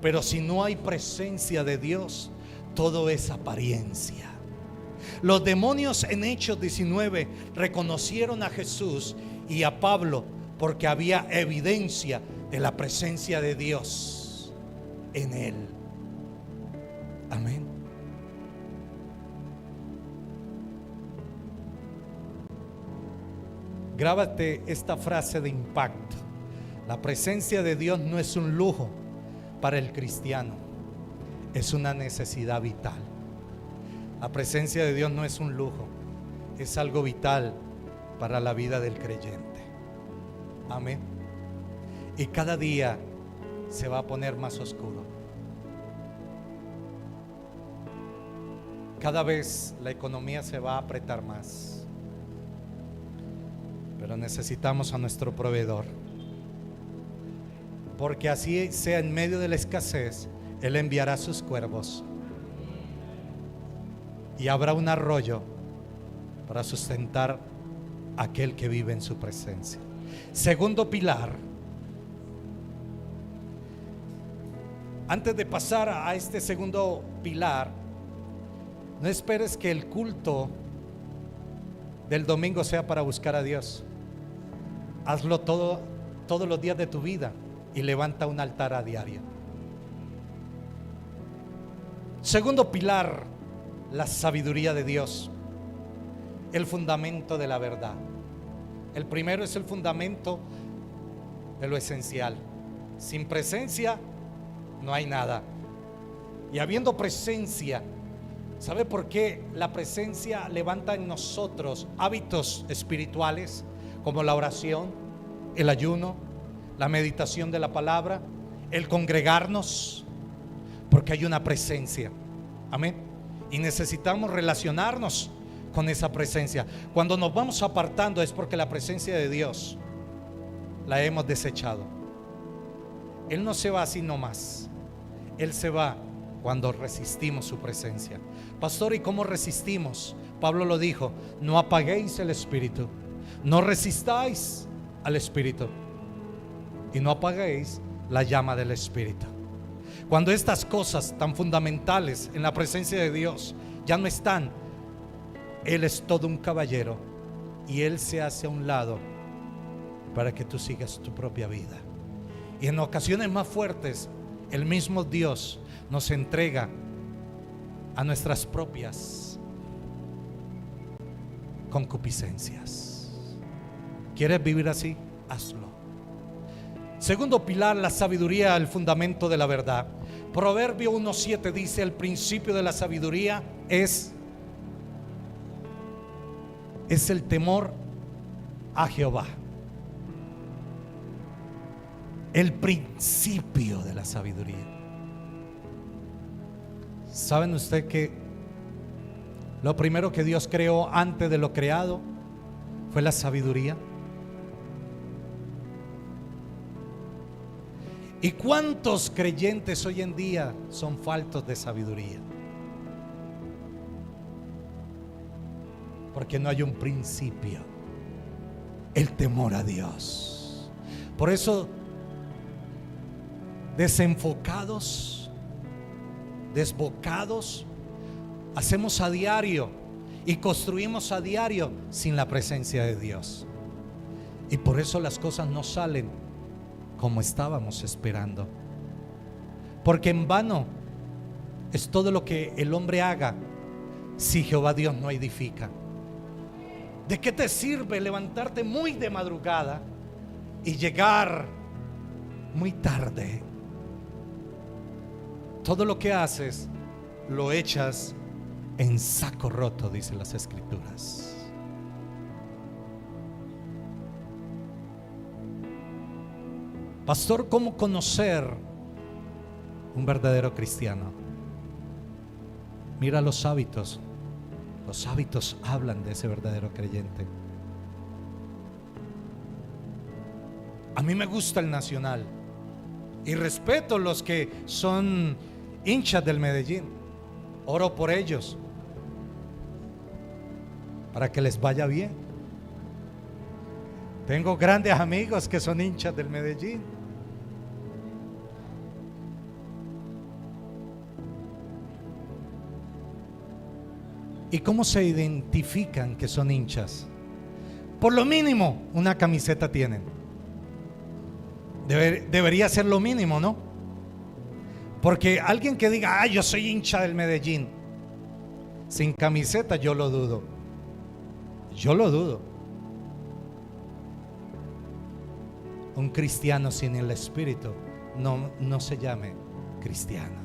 pero si no hay presencia de Dios, todo es apariencia. Los demonios en Hechos 19 reconocieron a Jesús y a Pablo porque había evidencia de la presencia de Dios en él. Amén. Grábate esta frase de impacto: la presencia de Dios no es un lujo para el cristiano, es una necesidad vital. La presencia de Dios no es un lujo, es algo vital para la vida del creyente. Amén. Y cada día se va a poner más oscuro. Cada vez la economía se va a apretar más, pero necesitamos a nuestro proveedor, porque así sea en medio de la escasez, Él enviará sus cuervos y habrá un arroyo para sustentar a aquel que vive en su presencia. Segundo pilar. Antes de pasar a este segundo pilar, no esperes que el culto del domingo sea para buscar a Dios. Hazlo todos los días de tu vida y levanta un altar a diario. Segundo pilar, la sabiduría de Dios, el fundamento de la verdad. El primero es el fundamento de lo esencial. Sin presencia no hay nada. Y habiendo presencia, ¿sabe por qué la presencia levanta en nosotros hábitos espirituales como la oración, el ayuno, la meditación de la palabra, el congregarnos? Porque hay una presencia. Amén. Y necesitamos relacionarnos con esa presencia. Cuando nos vamos apartando es porque la presencia de Dios la hemos desechado. Él no se va así nomás. Él se va cuando resistimos su presencia. Pastor, ¿y cómo resistimos? Pablo lo dijo: no apaguéis el espíritu, no resistáis al espíritu y no apaguéis la llama del espíritu. Cuando estas cosas tan fundamentales en la presencia de Dios ya no están, Él es todo un caballero y Él se hace a un lado para que tú sigas tu propia vida. Y en ocasiones más fuertes, el mismo Dios nos entrega a nuestras propias concupiscencias. ¿Quieres vivir así? Hazlo. Segundo pilar, la sabiduría, el fundamento de la verdad. Proverbio 1:7 dice: el principio de la sabiduría es el temor a Jehová. El principio de la sabiduría. ¿Saben ustedes que lo primero que Dios creó antes de lo creado fue la sabiduría? ¿Y cuántos creyentes hoy en día son faltos de sabiduría? Porque no hay un principio, el temor a Dios. Por eso, desenfocados, desbocados, hacemos a diario y construimos a diario sin la presencia de Dios. Y por eso las cosas no salen como estábamos esperando. Porque en vano es todo lo que el hombre haga si Jehová Dios no edifica. ¿De qué te sirve levantarte muy de madrugada y llegar muy tarde? Todo lo que haces lo echas en saco roto, dicen las Escrituras. Pastor, ¿cómo conocer un verdadero cristiano? Mira los hábitos. Los hábitos hablan de ese verdadero creyente. A mí me gusta el Nacional y respeto los que son hinchas del Medellín. Oro por ellos para que les vaya bien. Tengo grandes amigos que son hinchas del Medellín. ¿Y cómo se identifican que son hinchas? Por lo mínimo, una camiseta tienen. Debería ser lo mínimo, ¿no? Porque alguien que diga, yo soy hincha del Medellín, sin camiseta, yo lo dudo. Yo lo dudo. Un cristiano sin el Espíritu no se llame cristiano.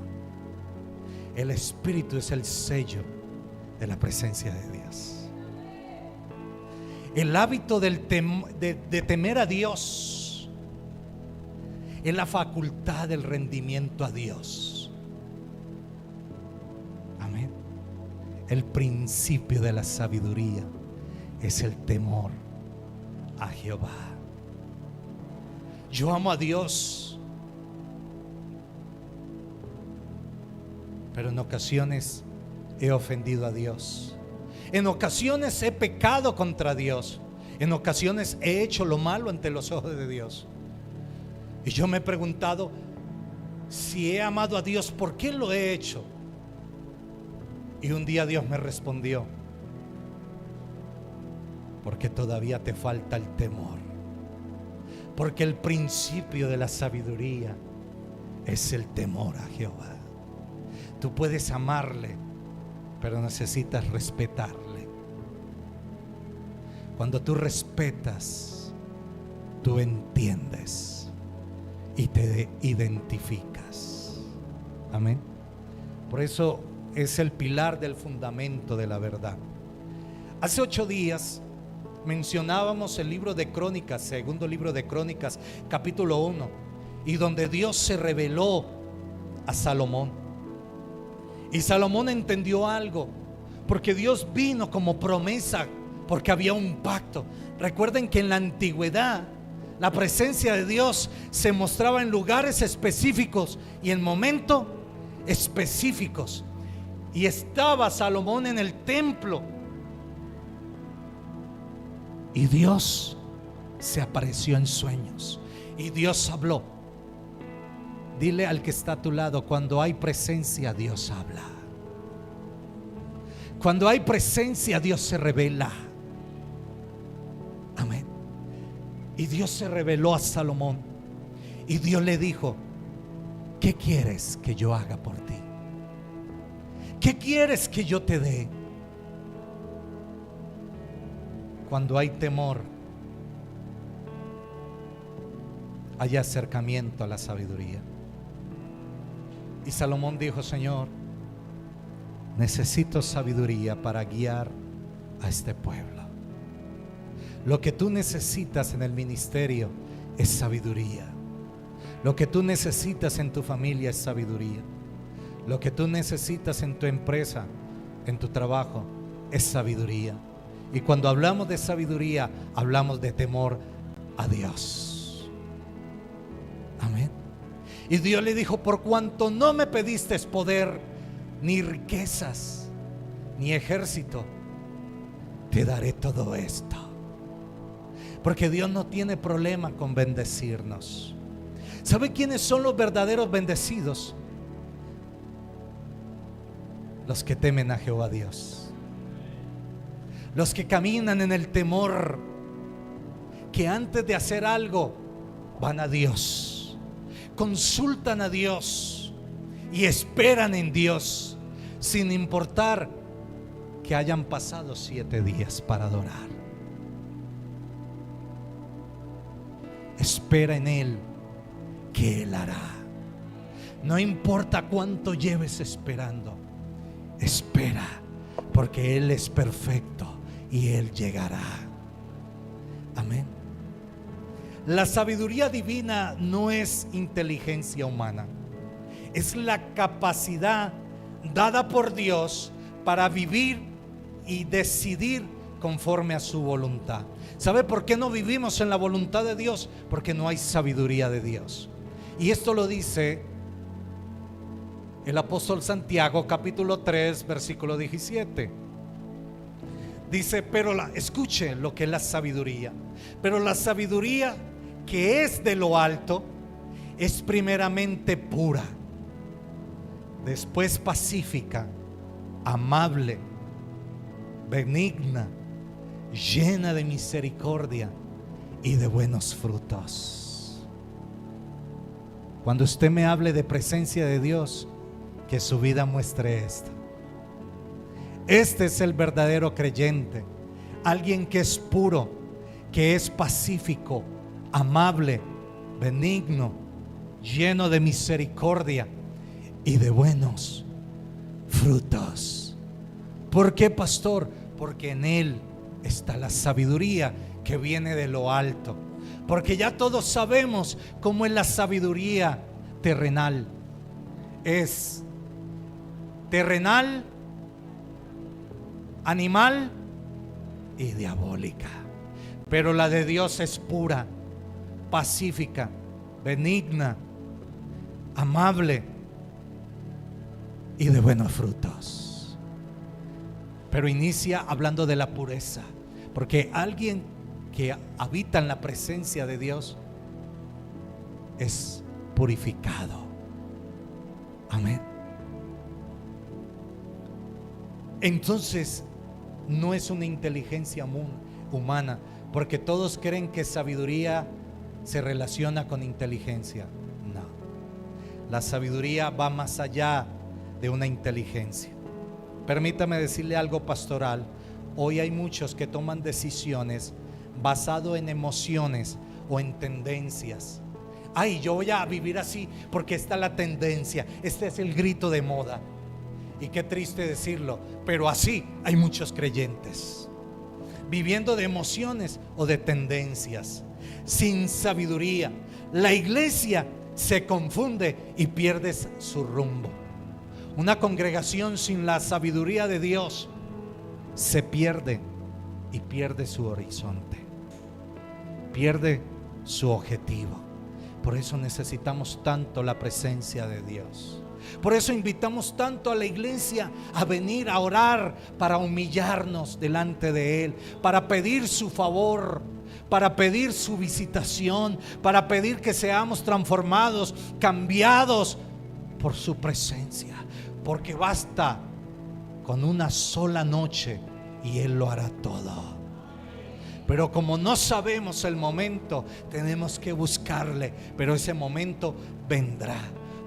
El Espíritu es el sello de la presencia de Dios. El hábito de temer a Dios es la facultad del rendimiento a Dios. Amén. El principio de la sabiduría es el temor a Jehová. Yo amo a Dios, pero en ocasiones he ofendido a Dios. En ocasiones he pecado contra Dios. En ocasiones he hecho lo malo ante los ojos de Dios. Y yo me he preguntado, si he amado a Dios, ¿por qué lo he hecho? Y un día Dios me respondió, porque todavía te falta el temor. Porque el principio de la sabiduría es el temor a Jehová. Tú puedes amarle, pero necesitas respetarle. Cuando tú respetas, tú entiendes y te identificas. Amén. Por eso es el pilar del fundamento de la verdad. Hace 8 días mencionábamos el libro de Crónicas, segundo libro de Crónicas, capítulo 1, y donde Dios se reveló a Salomón. Y Salomón entendió algo, porque Dios vino como promesa, porque había un pacto. Recuerden que en la antigüedad la presencia de Dios se mostraba en lugares específicos y en momentos específicos. Y estaba Salomón en el templo, y Dios se apareció en sueños, y Dios habló. Dile al que está a tu lado, cuando hay presencia, Dios habla. Cuando hay presencia, Dios se revela. Amén. Y Dios se reveló a Salomón, y Dios le dijo, ¿qué quieres que yo haga por ti? ¿Qué quieres que yo te dé? Cuando hay temor, hay acercamiento a la sabiduría. Y Salomón dijo, Señor, necesito sabiduría para guiar a este pueblo. Lo que tú necesitas en el ministerio es sabiduría. Lo que tú necesitas en tu familia es sabiduría. Lo que tú necesitas en tu empresa, en tu trabajo, es sabiduría. Y cuando hablamos de sabiduría, hablamos de temor a Dios. Amén. Y Dios le dijo, por cuanto no me pediste poder, ni riquezas, ni ejército, te daré todo esto. Porque Dios no tiene problema con bendecirnos. ¿Sabe quiénes son los verdaderos bendecidos? Los que temen a Jehová Dios. Los que caminan en el temor, que antes de hacer algo van a Dios, consultan a Dios y esperan en Dios, sin importar que hayan pasado 7 días para adorar. Espera en Él, que Él hará. No importa cuánto lleves esperando, espera, porque Él es perfecto y Él llegará. Amén. La sabiduría divina no es inteligencia humana, es la capacidad dada por Dios para vivir y decidir conforme a su voluntad. ¿Sabe por qué no vivimos en la voluntad de Dios? Porque no hay sabiduría de Dios. Y esto lo dice el apóstol Santiago, capítulo 3, versículo 17. Dice, escuche lo que es la sabiduría. Pero la sabiduría que es de lo alto es primeramente pura, después pacífica, amable, benigna, llena de misericordia y de buenos frutos. Cuando usted me hable de presencia de Dios, que su vida muestre esto. Este es el verdadero creyente, alguien que es puro, que es pacífico, amable, benigno, lleno de misericordia y de buenos frutos. ¿Por qué, pastor? Porque en él está la sabiduría que viene de lo alto. Porque ya todos sabemos cómo es la sabiduría terrenal. Es terrenal, animal y diabólica. Pero la de Dios es pura, pacífica, benigna, amable y de buenos frutos. Pero inicia hablando de la pureza, porque alguien que habita en la presencia de Dios es purificado. Amén. Entonces no es una inteligencia humana, porque todos creen que sabiduría se relaciona con inteligencia. No, la sabiduría va más allá de una inteligencia. Permítame decirle algo pastoral. Hoy hay muchos que toman decisiones basado en emociones o en tendencias. Ay, yo voy a vivir así porque esta es la tendencia, este es el grito de moda. Y qué triste decirlo, pero así hay muchos creyentes viviendo de emociones o de tendencias, sin sabiduría. La iglesia se confunde y pierde su rumbo. Una congregación sin la sabiduría de Dios se pierde y pierde su horizonte, pierde su objetivo. Por eso necesitamos tanto la presencia de Dios. Por eso invitamos tanto a la iglesia a venir a orar, para humillarnos delante de Él, para pedir su favor, para pedir su visitación, para pedir que seamos transformados, cambiados por su presencia. Porque basta con una sola noche y Él lo hará todo. Pero como no sabemos el momento, tenemos que buscarle, pero ese momento vendrá.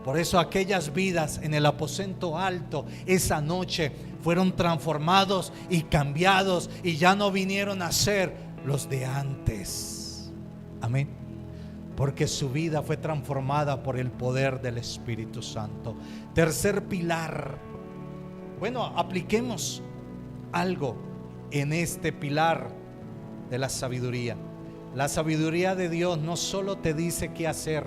Por eso aquellas vidas en el aposento alto esa noche fueron transformados y cambiados, y ya no vinieron a ser los de antes. Amén. Porque su vida fue transformada por el poder del Espíritu Santo. Tercer pilar. Bueno, apliquemos algo en este pilar de la sabiduría. La sabiduría de Dios no solo te dice qué hacer,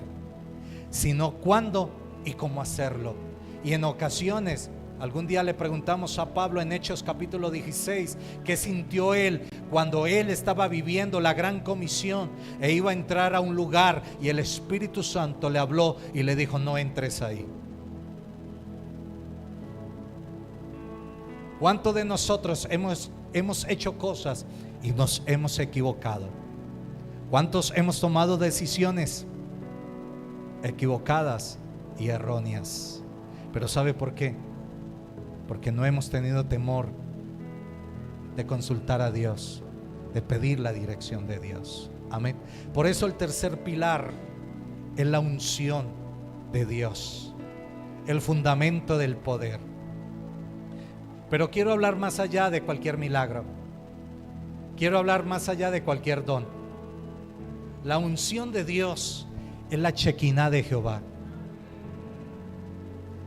sino cuándo y cómo hacerlo. Y en ocasiones, algún día le preguntamos a Pablo en Hechos capítulo 16 qué sintió él cuando él estaba viviendo la gran comisión e iba a entrar a un lugar, y el Espíritu Santo le habló y le dijo: no entres ahí. ¿Cuántos de nosotros hemos hecho cosas y nos hemos equivocado? ¿Cuántos hemos tomado decisiones equivocadas y erróneas? Pero ¿sabe por qué? Porque no hemos tenido temor de consultar a Dios, de pedir la dirección de Dios. Amén. Por eso el tercer pilar es la unción de Dios, el fundamento del poder. Pero quiero hablar más allá de cualquier milagro. Quiero hablar más allá de cualquier don. La unción de Dios es la Shekinah de Jehová,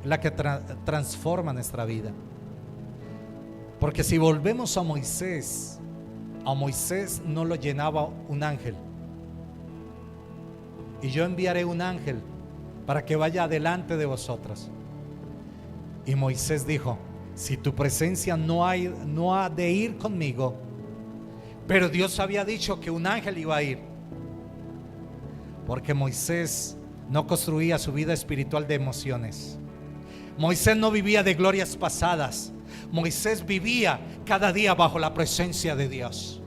la que transforma nuestra vida. Porque si volvemos a Moisés no lo llenaba un ángel, y yo enviaré un ángel para que vaya delante de vosotros. Y Moisés dijo: si tu presencia no ha de ir conmigo. Pero Dios había dicho que un ángel iba a ir, porque Moisés no construía su vida espiritual de emociones. Moisés no vivía de glorias pasadas. Moisés vivía cada día bajo la presencia de Dios.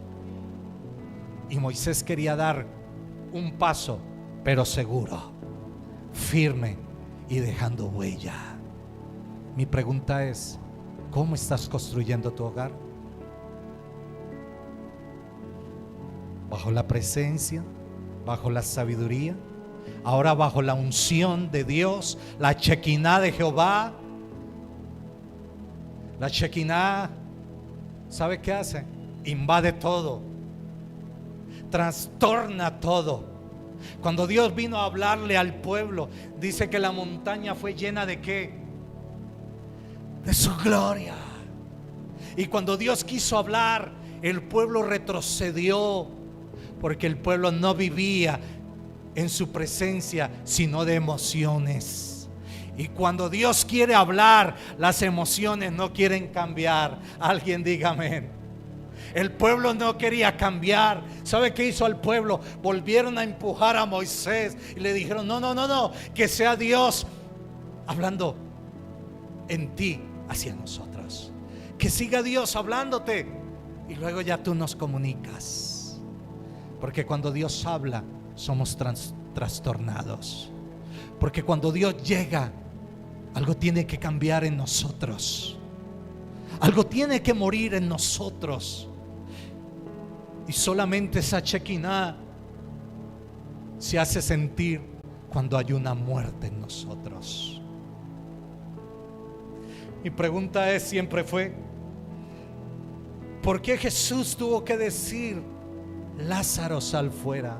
Y Moisés quería dar un paso, pero seguro, firme y dejando huella. Mi pregunta es: ¿cómo estás construyendo tu hogar? ¿Bajo la presencia? ¿Bajo la sabiduría? Ahora bajo la unción de Dios, la Shekinah de Jehová. La Shekinah, ¿sabe qué hace? Invade todo, trastorna todo. Cuando Dios vino a hablarle al pueblo, dice que la montaña fue llena ¿de qué? De su gloria. Y cuando Dios quiso hablar, el pueblo retrocedió, porque el pueblo no vivía en su presencia, sino de emociones. Y cuando Dios quiere hablar, las emociones no quieren cambiar. Alguien diga amén. El pueblo no quería cambiar. ¿Sabe qué hizo el pueblo? Volvieron a empujar a Moisés y le dijeron: no, que sea Dios hablando en ti hacia nosotros. Que siga Dios hablándote y luego ya tú nos comunicas. Porque cuando Dios habla, somos trastornados. Porque cuando Dios llega, algo tiene que cambiar en nosotros. Algo tiene que morir en nosotros. Y solamente esa Shekinah se hace sentir cuando hay una muerte en nosotros. Mi pregunta siempre fue: ¿por qué Jesús tuvo que decir: Lázaro, sal fuera?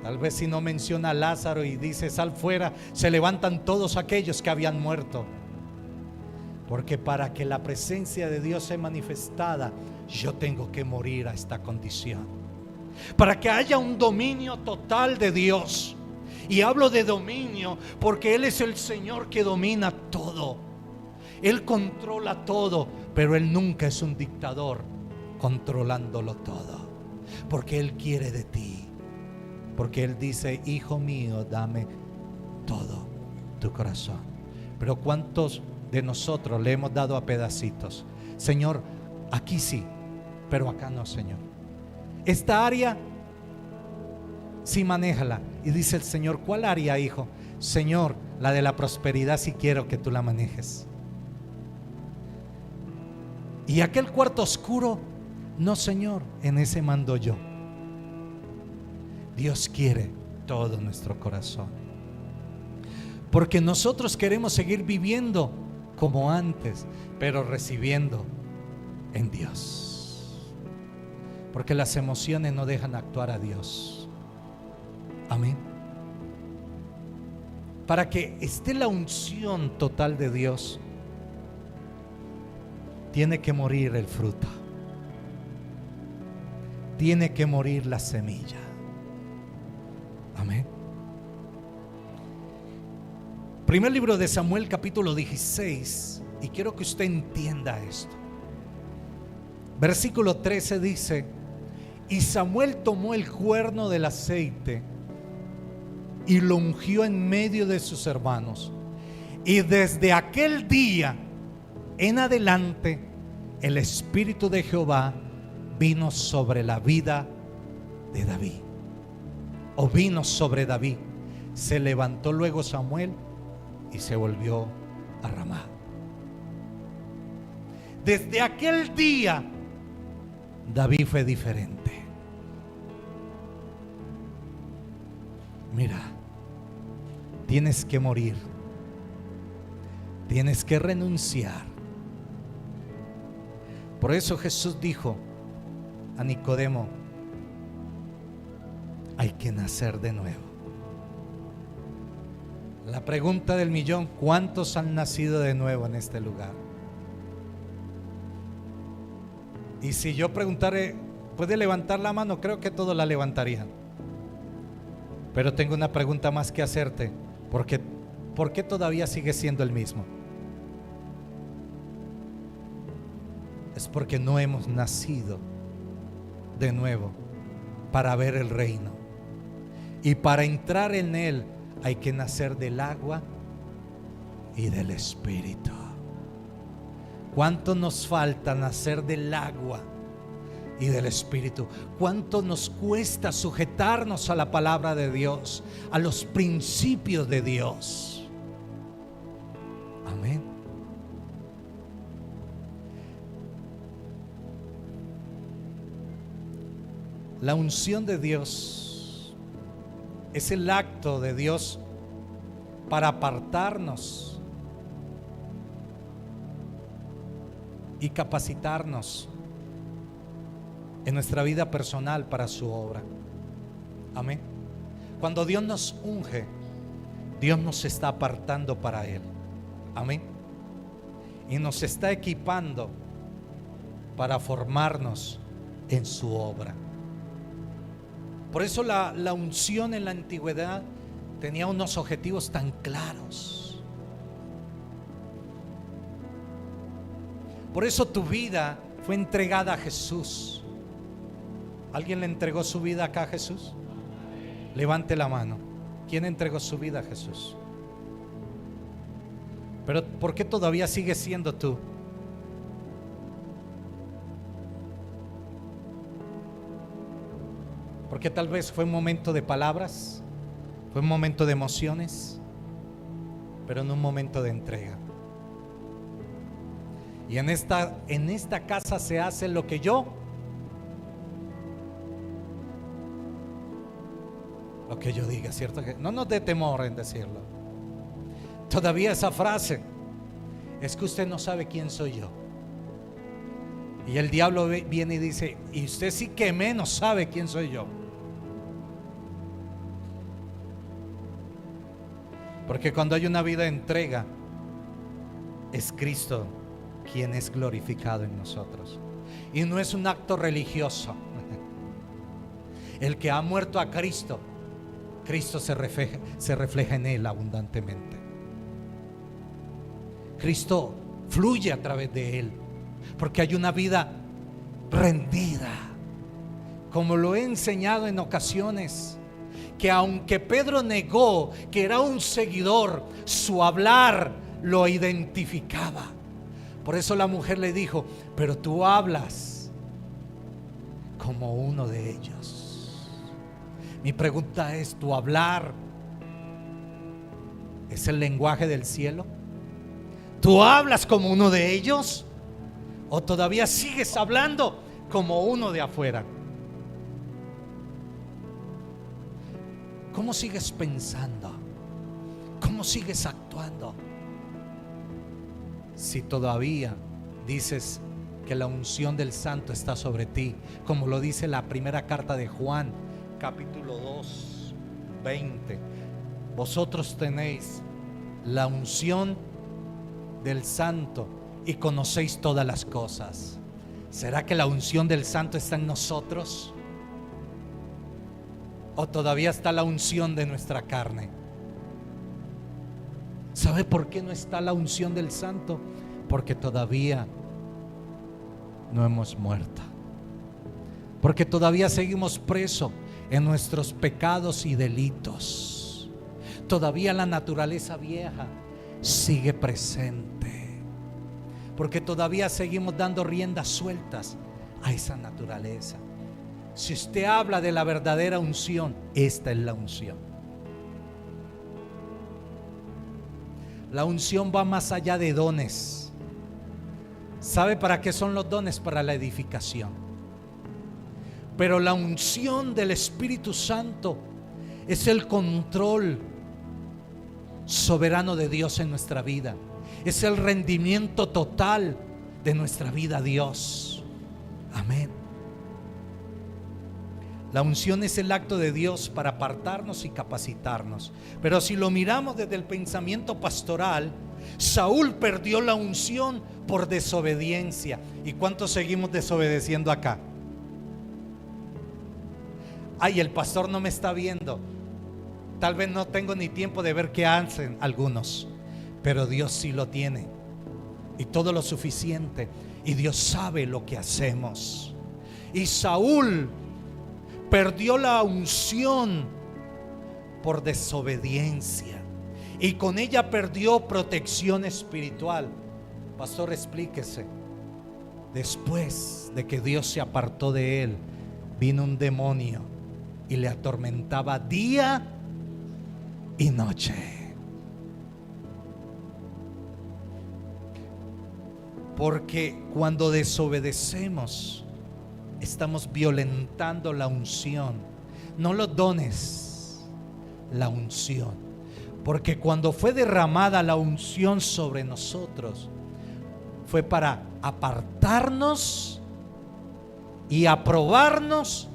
Tal vez si no menciona a Lázaro y dice sal fuera, se levantan todos aquellos que habían muerto. Porque para que la presencia de Dios sea manifestada, yo tengo que morir a esta condición. Para que haya un dominio total de Dios. Y hablo de dominio porque Él es el Señor que domina todo. Él controla todo, pero Él nunca es un dictador controlándolo todo. Porque Él quiere de ti. Porque Él dice: hijo mío, dame todo tu corazón. Pero ¿cuántos de nosotros le hemos dado a pedacitos? Señor, aquí sí, pero acá no, Señor. Esta área sí, manéjala. Y dice el Señor: ¿cuál área, hijo? Señor, la de la prosperidad sí quiero que tú la manejes. Y aquel cuarto oscuro, no, Señor, en ese mando yo. Dios quiere todo nuestro corazón, porque nosotros queremos seguir viviendo como antes, pero recibiendo en Dios, porque las emociones no dejan actuar a Dios. Amén. Para que esté la unción total de Dios, tiene que morir el fruto, tiene que morir la semilla. Amén. Primer libro de Samuel, capítulo 16, y quiero que usted entienda esto. Versículo 13 dice: y Samuel tomó el cuerno del aceite y lo ungió en medio de sus hermanos, y desde aquel día en adelante el Espíritu de Jehová vino sobre la vida de David, o vino sobre David. Se levantó luego Samuel y se volvió a Ramá. Desde aquel día David fue diferente. Mira, tienes que morir, tienes que renunciar. Por eso Jesús dijo a Nicodemo: hay que nacer de nuevo. La pregunta del millón: ¿cuántos han nacido de nuevo en este lugar? Y si yo preguntare Puede levantar la mano, creo que todos la levantarían. Pero tengo una pregunta más que hacerte. ¿Por qué todavía sigue siendo el mismo? Es porque no hemos nacido de nuevo para ver el reino. Y para entrar en él hay que nacer del agua y del Espíritu. ¿Cuánto nos falta nacer del agua y del Espíritu? ¿Cuánto nos cuesta sujetarnos a la palabra de Dios, a los principios de Dios? Amén. La unción de Dios es el acto de Dios para apartarnos y capacitarnos en nuestra vida personal para su obra. Amén. Cuando Dios nos unge, Dios nos está apartando para Él. Amén. Y nos está equipando para formarnos en su obra. Por eso la unción en la antigüedad tenía unos objetivos tan claros. Por eso tu vida fue entregada a Jesús. ¿Alguien le entregó su vida acá a Jesús? Levante la mano. ¿Quién entregó su vida a Jesús? Pero ¿por qué todavía sigues siendo tú? Porque tal vez fue un momento de palabras, fue un momento de emociones, pero no un momento de entrega. Y en esta casa se hace lo que yo diga, ¿cierto? No nos dé temor en decirlo. Todavía esa frase es que usted no sabe quién soy yo. Y el diablo viene y dice, y usted sí que menos sabe quién soy yo. Porque cuando hay una vida de entrega, es Cristo quien es glorificado en nosotros. Y no es un acto religioso. El que ha muerto a Cristo, Cristo se refleja en él abundantemente. Cristo fluye a través de él, porque hay una vida rendida. Como lo he enseñado en ocasiones, que aunque Pedro negó que era un seguidor, su hablar lo identificaba. Por eso la mujer le dijo, pero tú hablas como uno de ellos. Mi pregunta es, ¿tu hablar es el lenguaje del cielo? ¿Tú hablas como uno de ellos? ¿O todavía sigues hablando como uno de afuera? ¿Cómo sigues pensando? ¿Cómo sigues actuando? Si todavía dices que la unción del Santo está sobre ti, como lo dice la primera carta de Juan, capítulo 2, 20. Vosotros tenéis la unción del Santo y conocéis todas las cosas. ¿Será que la unción del Santo está en nosotros? ¿O todavía está la unción de nuestra carne? ¿Sabe por qué no está la unción del Santo? Porque todavía no hemos muerto. Porque todavía seguimos presos en nuestros pecados y delitos. Todavía la naturaleza vieja sigue presente. Porque todavía seguimos dando riendas sueltas a esa naturaleza. Si usted habla de la verdadera unción, esta es la unción. La unción va más allá de dones. ¿Sabe para qué son los dones? Para la edificación. Pero la unción del Espíritu Santo es el control soberano de Dios en nuestra vida. Es el rendimiento total de nuestra vida a Dios. Amén. La unción es el acto de Dios para apartarnos y capacitarnos. Pero si lo miramos desde el pensamiento pastoral, Saúl perdió la unción por desobediencia. ¿Y cuántos seguimos desobedeciendo acá? Ay, el pastor no me está viendo. Tal vez no tengo ni tiempo de ver qué hacen algunos, pero Dios sí lo tiene, y todo lo suficiente, y Dios sabe lo que hacemos. Y Saúl perdió la unción por desobediencia, y con ella perdió protección espiritual. Pastor, explíquese. Después de que Dios se apartó de él, vino un demonio y le atormentaba día y noche. Porque cuando desobedecemos, estamos violentando la unción, no los dones, la unción. Porque cuando fue derramada la unción sobre nosotros, fue para apartarnos y aprobarnos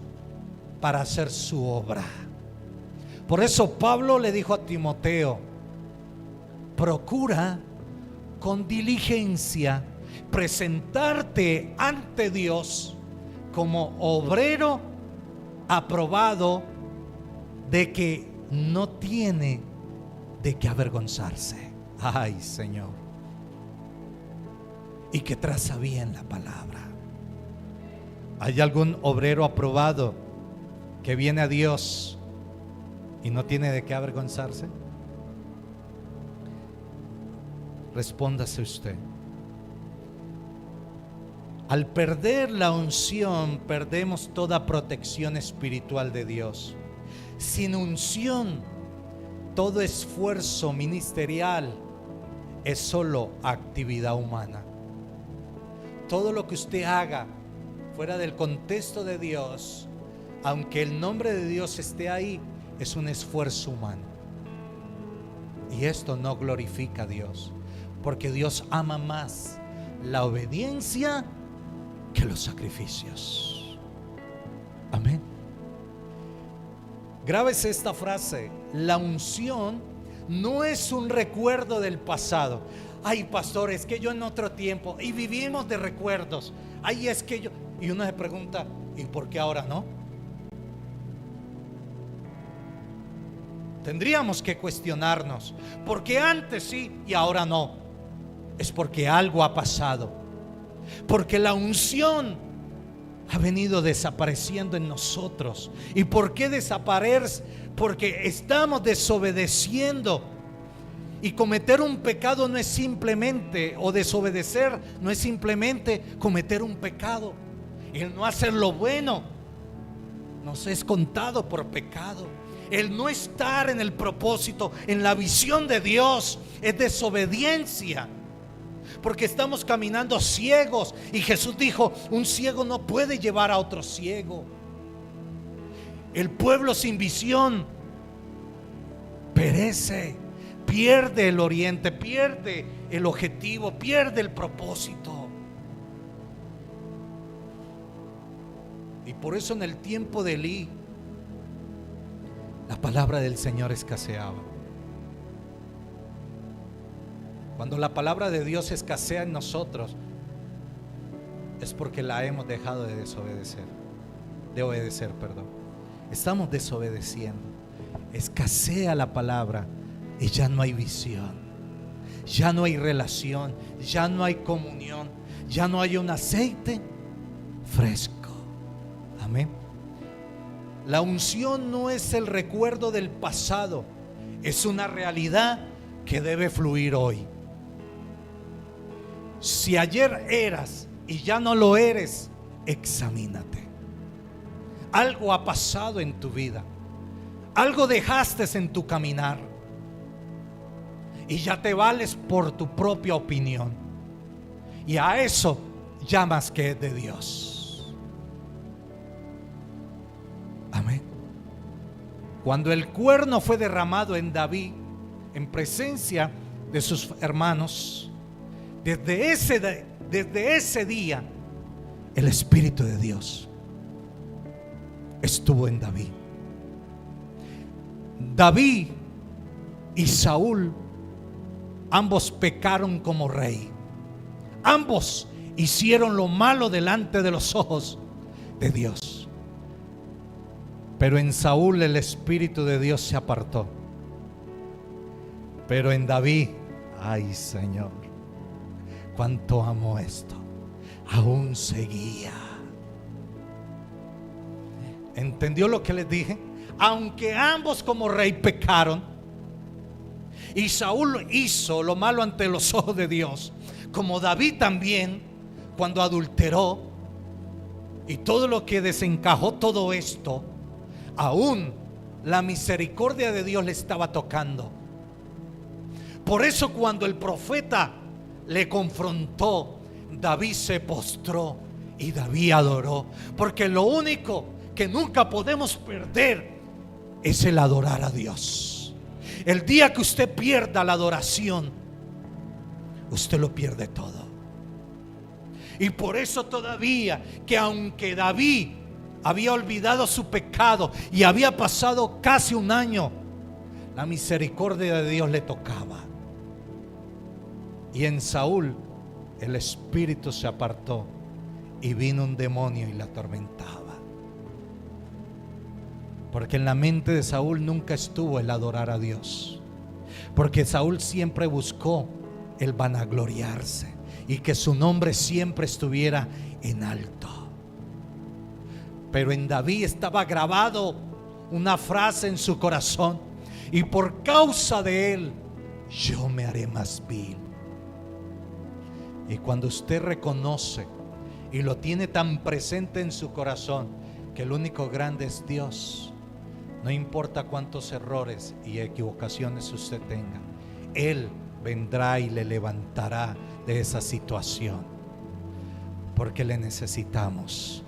para hacer su obra. Por eso Pablo le dijo a Timoteo: procura con diligencia presentarte ante Dios como obrero aprobado, de que no tiene de qué avergonzarse. Ay, Señor. Y que traza bien la palabra. ¿Hay algún obrero aprobado que viene a Dios y no tiene de qué avergonzarse? Respóndase usted. Al perder la unción, perdemos toda protección espiritual de Dios. Sin unción, todo esfuerzo ministerial es solo actividad humana. Todo lo que usted haga fuera del contexto de Dios, aunque el nombre de Dios esté ahí, es un esfuerzo humano. Y esto no glorifica a Dios, porque Dios ama más la obediencia que los sacrificios. Amén. Grábese esta frase: la unción no es un recuerdo del pasado. Ay, pastor, es que yo en otro tiempo, y vivimos de recuerdos. Ay, es que yo, y uno se pregunta, ¿y por qué ahora no? Tendríamos que cuestionarnos, ¿por qué antes sí y ahora no? Es porque algo ha pasado, porque la unción ha venido desapareciendo en nosotros. ¿Y por qué desaparece? Porque estamos desobedeciendo. Y cometer un pecado no es simplemente, o desobedecer no es simplemente cometer un pecado. El no hacer lo bueno nos es contado por pecado. El no estar en el propósito, en la visión de Dios, es desobediencia. Porque estamos caminando ciegos, y Jesús dijo: un ciego no puede llevar a otro ciego. El pueblo sin visión perece, pierde el oriente, pierde el objetivo, pierde el propósito. Y por eso en el tiempo de Elí, la palabra del Señor escaseaba. Cuando la palabra de Dios escasea en nosotros, es porque la hemos dejado de obedecer. Estamos desobedeciendo. Escasea la palabra y ya no hay visión, ya no hay relación, ya no hay comunión, ya no hay un aceite fresco. Amén. La unción no es el recuerdo del pasado, es una realidad que debe fluir hoy. Si ayer eras y ya no lo eres, examínate. Algo ha pasado en tu vida, algo dejaste en tu caminar, y ya te vales por tu propia opinión, y a eso llamas que es de Dios. Amén. Cuando el cuerno fue derramado en David, en presencia de sus hermanos, desde ese día el Espíritu de Dios estuvo en David. David y Saúl, ambos pecaron como rey. Ambos hicieron lo malo delante de los ojos de Dios. Pero en Saúl el Espíritu de Dios se apartó. Pero en David, ay Señor, cuánto amo esto, aún seguía. ¿Entendió lo que les dije? Aunque ambos como rey pecaron, y Saúl hizo lo malo ante los ojos de Dios, como David también, cuando adulteró y todo lo que desencajó todo esto, aún la misericordia de Dios le estaba tocando. Por eso cuando el profeta le confrontó, David se postró y David adoró. Porque lo único que nunca podemos perder es el adorar a Dios. El día que usted pierda la adoración, usted lo pierde todo. Y por eso todavía, que aunque David había olvidado su pecado y había pasado casi un año, la misericordia de Dios le tocaba. Y en Saúl el espíritu se apartó y vino un demonio y la atormentaba. Porque en la mente de Saúl nunca estuvo el adorar a Dios. Porque Saúl siempre buscó el vanagloriarse y que su nombre siempre estuviera en alto. Pero en David estaba grabado una frase en su corazón: y por causa de él yo me haré más vil. Y cuando usted reconoce y lo tiene tan presente en su corazón que el único grande es Dios, no importa cuántos errores y equivocaciones usted tenga, Él vendrá y le levantará de esa situación. Porque le necesitamos.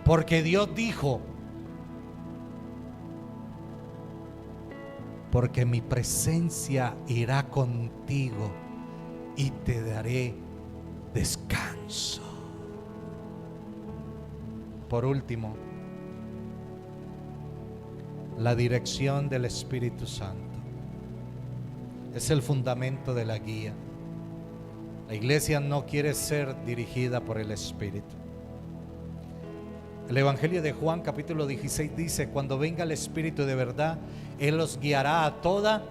Porque Dios dijo: porque mi presencia irá contigo y te daré descanso. Por último, la dirección del Espíritu Santo es el fundamento de la guía. La iglesia no quiere ser dirigida por el Espíritu. El Evangelio de Juan capítulo 16 dice: cuando venga el Espíritu de verdad, Él los guiará a toda.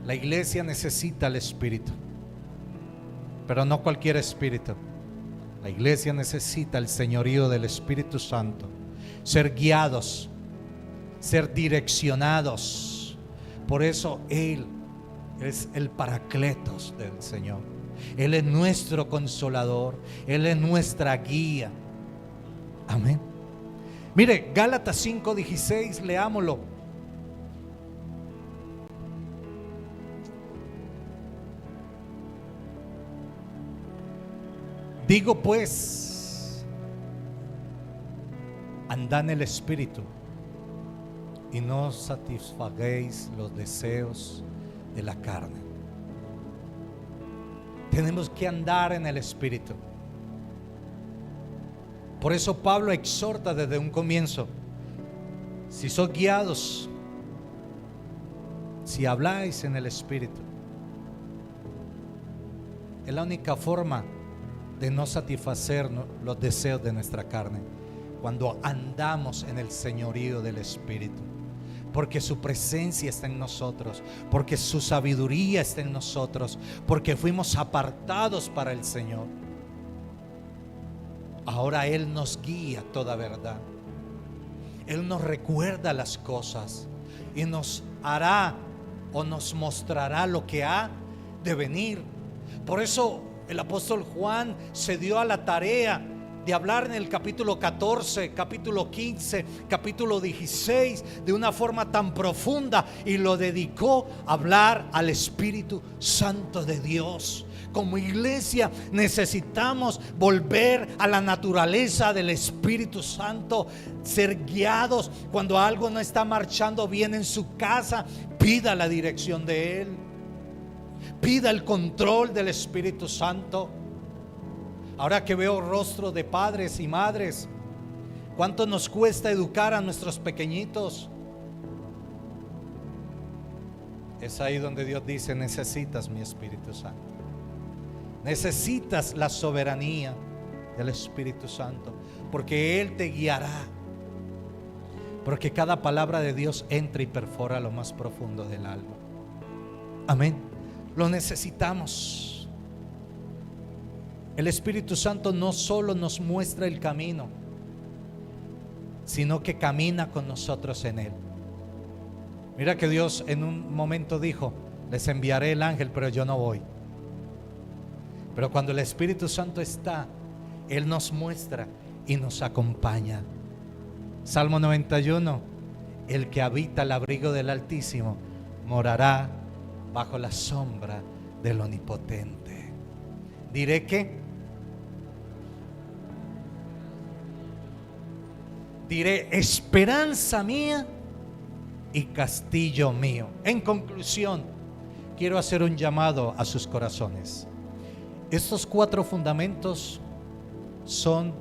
La iglesia necesita el Espíritu, pero no cualquier espíritu. La iglesia necesita el señorío del Espíritu Santo, ser guiados, ser direccionados. Por eso Él es el Paracletos del Señor. Él es nuestro consolador, Él es nuestra guía. Amén. Mire, Gálatas 5:16, leámoslo. Digo pues, andad en el Espíritu y no satisfagáis los deseos de la carne. Tenemos que andar en el Espíritu. Por eso Pablo exhorta desde un comienzo: si sois guiados, si habláis en el Espíritu. Es la única forma de no satisfacer los deseos de nuestra carne, cuando andamos en el señorío del Espíritu. Porque su presencia está en nosotros, porque su sabiduría está en nosotros, porque fuimos apartados para el Señor. Ahora Él nos guía a toda verdad. Él nos recuerda las cosas y nos hará o nos mostrará lo que ha de venir. Por eso el apóstol Juan se dio a la tarea de hablar en el capítulo 14, capítulo 15, capítulo 16 de una forma tan profunda, y lo dedicó a hablar al Espíritu Santo de Dios. Como iglesia necesitamos volver a la naturaleza del Espíritu Santo, ser guiados. Cuando algo no está marchando bien en su casa, pida la dirección de Él, pida el control del Espíritu Santo. Ahora que veo rostros de padres y madres, ¿cuánto nos cuesta educar a nuestros pequeñitos? Es ahí donde Dios dice: necesitas mi Espíritu Santo. Necesitas la soberanía del Espíritu Santo, porque Él te guiará. porque cada palabra de Dios entra y perfora lo más profundo del alma. Amén. Lo necesitamos. El Espíritu Santo no solo nos muestra el camino, sino que camina con nosotros en él. Mira que Dios en un momento dijo: les enviaré el ángel, pero yo no voy. Pero cuando el Espíritu Santo está, Él nos muestra y nos acompaña. Salmo 91: el que habita el abrigo del Altísimo morará bajo la sombra del Omnipotente. Diré que diré esperanza mía y castillo mío. En conclusión, quiero hacer un llamado a sus corazones. Estos 4 fundamentos son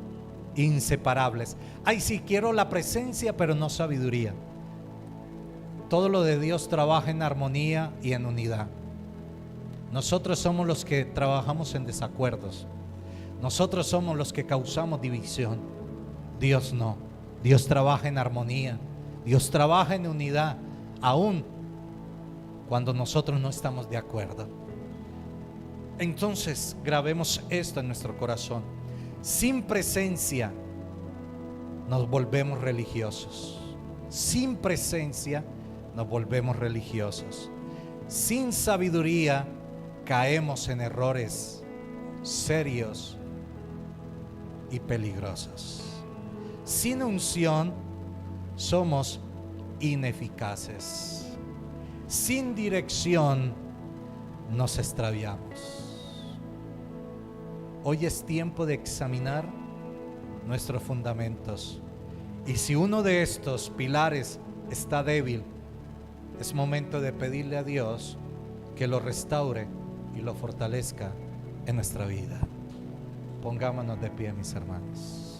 inseparables. Ay, sí, quiero la presencia, pero no sabiduría. Todo lo de Dios trabaja en armonía y en unidad. Nosotros somos los que trabajamos en desacuerdos. Nosotros somos los que causamos división. Dios no. Dios trabaja en armonía. Dios trabaja en unidad, aún cuando nosotros no estamos de acuerdo. Entonces, grabemos esto en nuestro corazón. Sin presencia nos volvemos religiosos. Sin presencia nos volvemos religiosos. Sin sabiduría caemos en errores serios y peligrosos. Sin unción somos ineficaces. Sin dirección nos extraviamos. Hoy es tiempo de examinar nuestros fundamentos. Y si uno de estos pilares está débil, es momento de pedirle a Dios que lo restaure y lo fortalezca en nuestra vida. Pongámonos de pie, mis hermanos.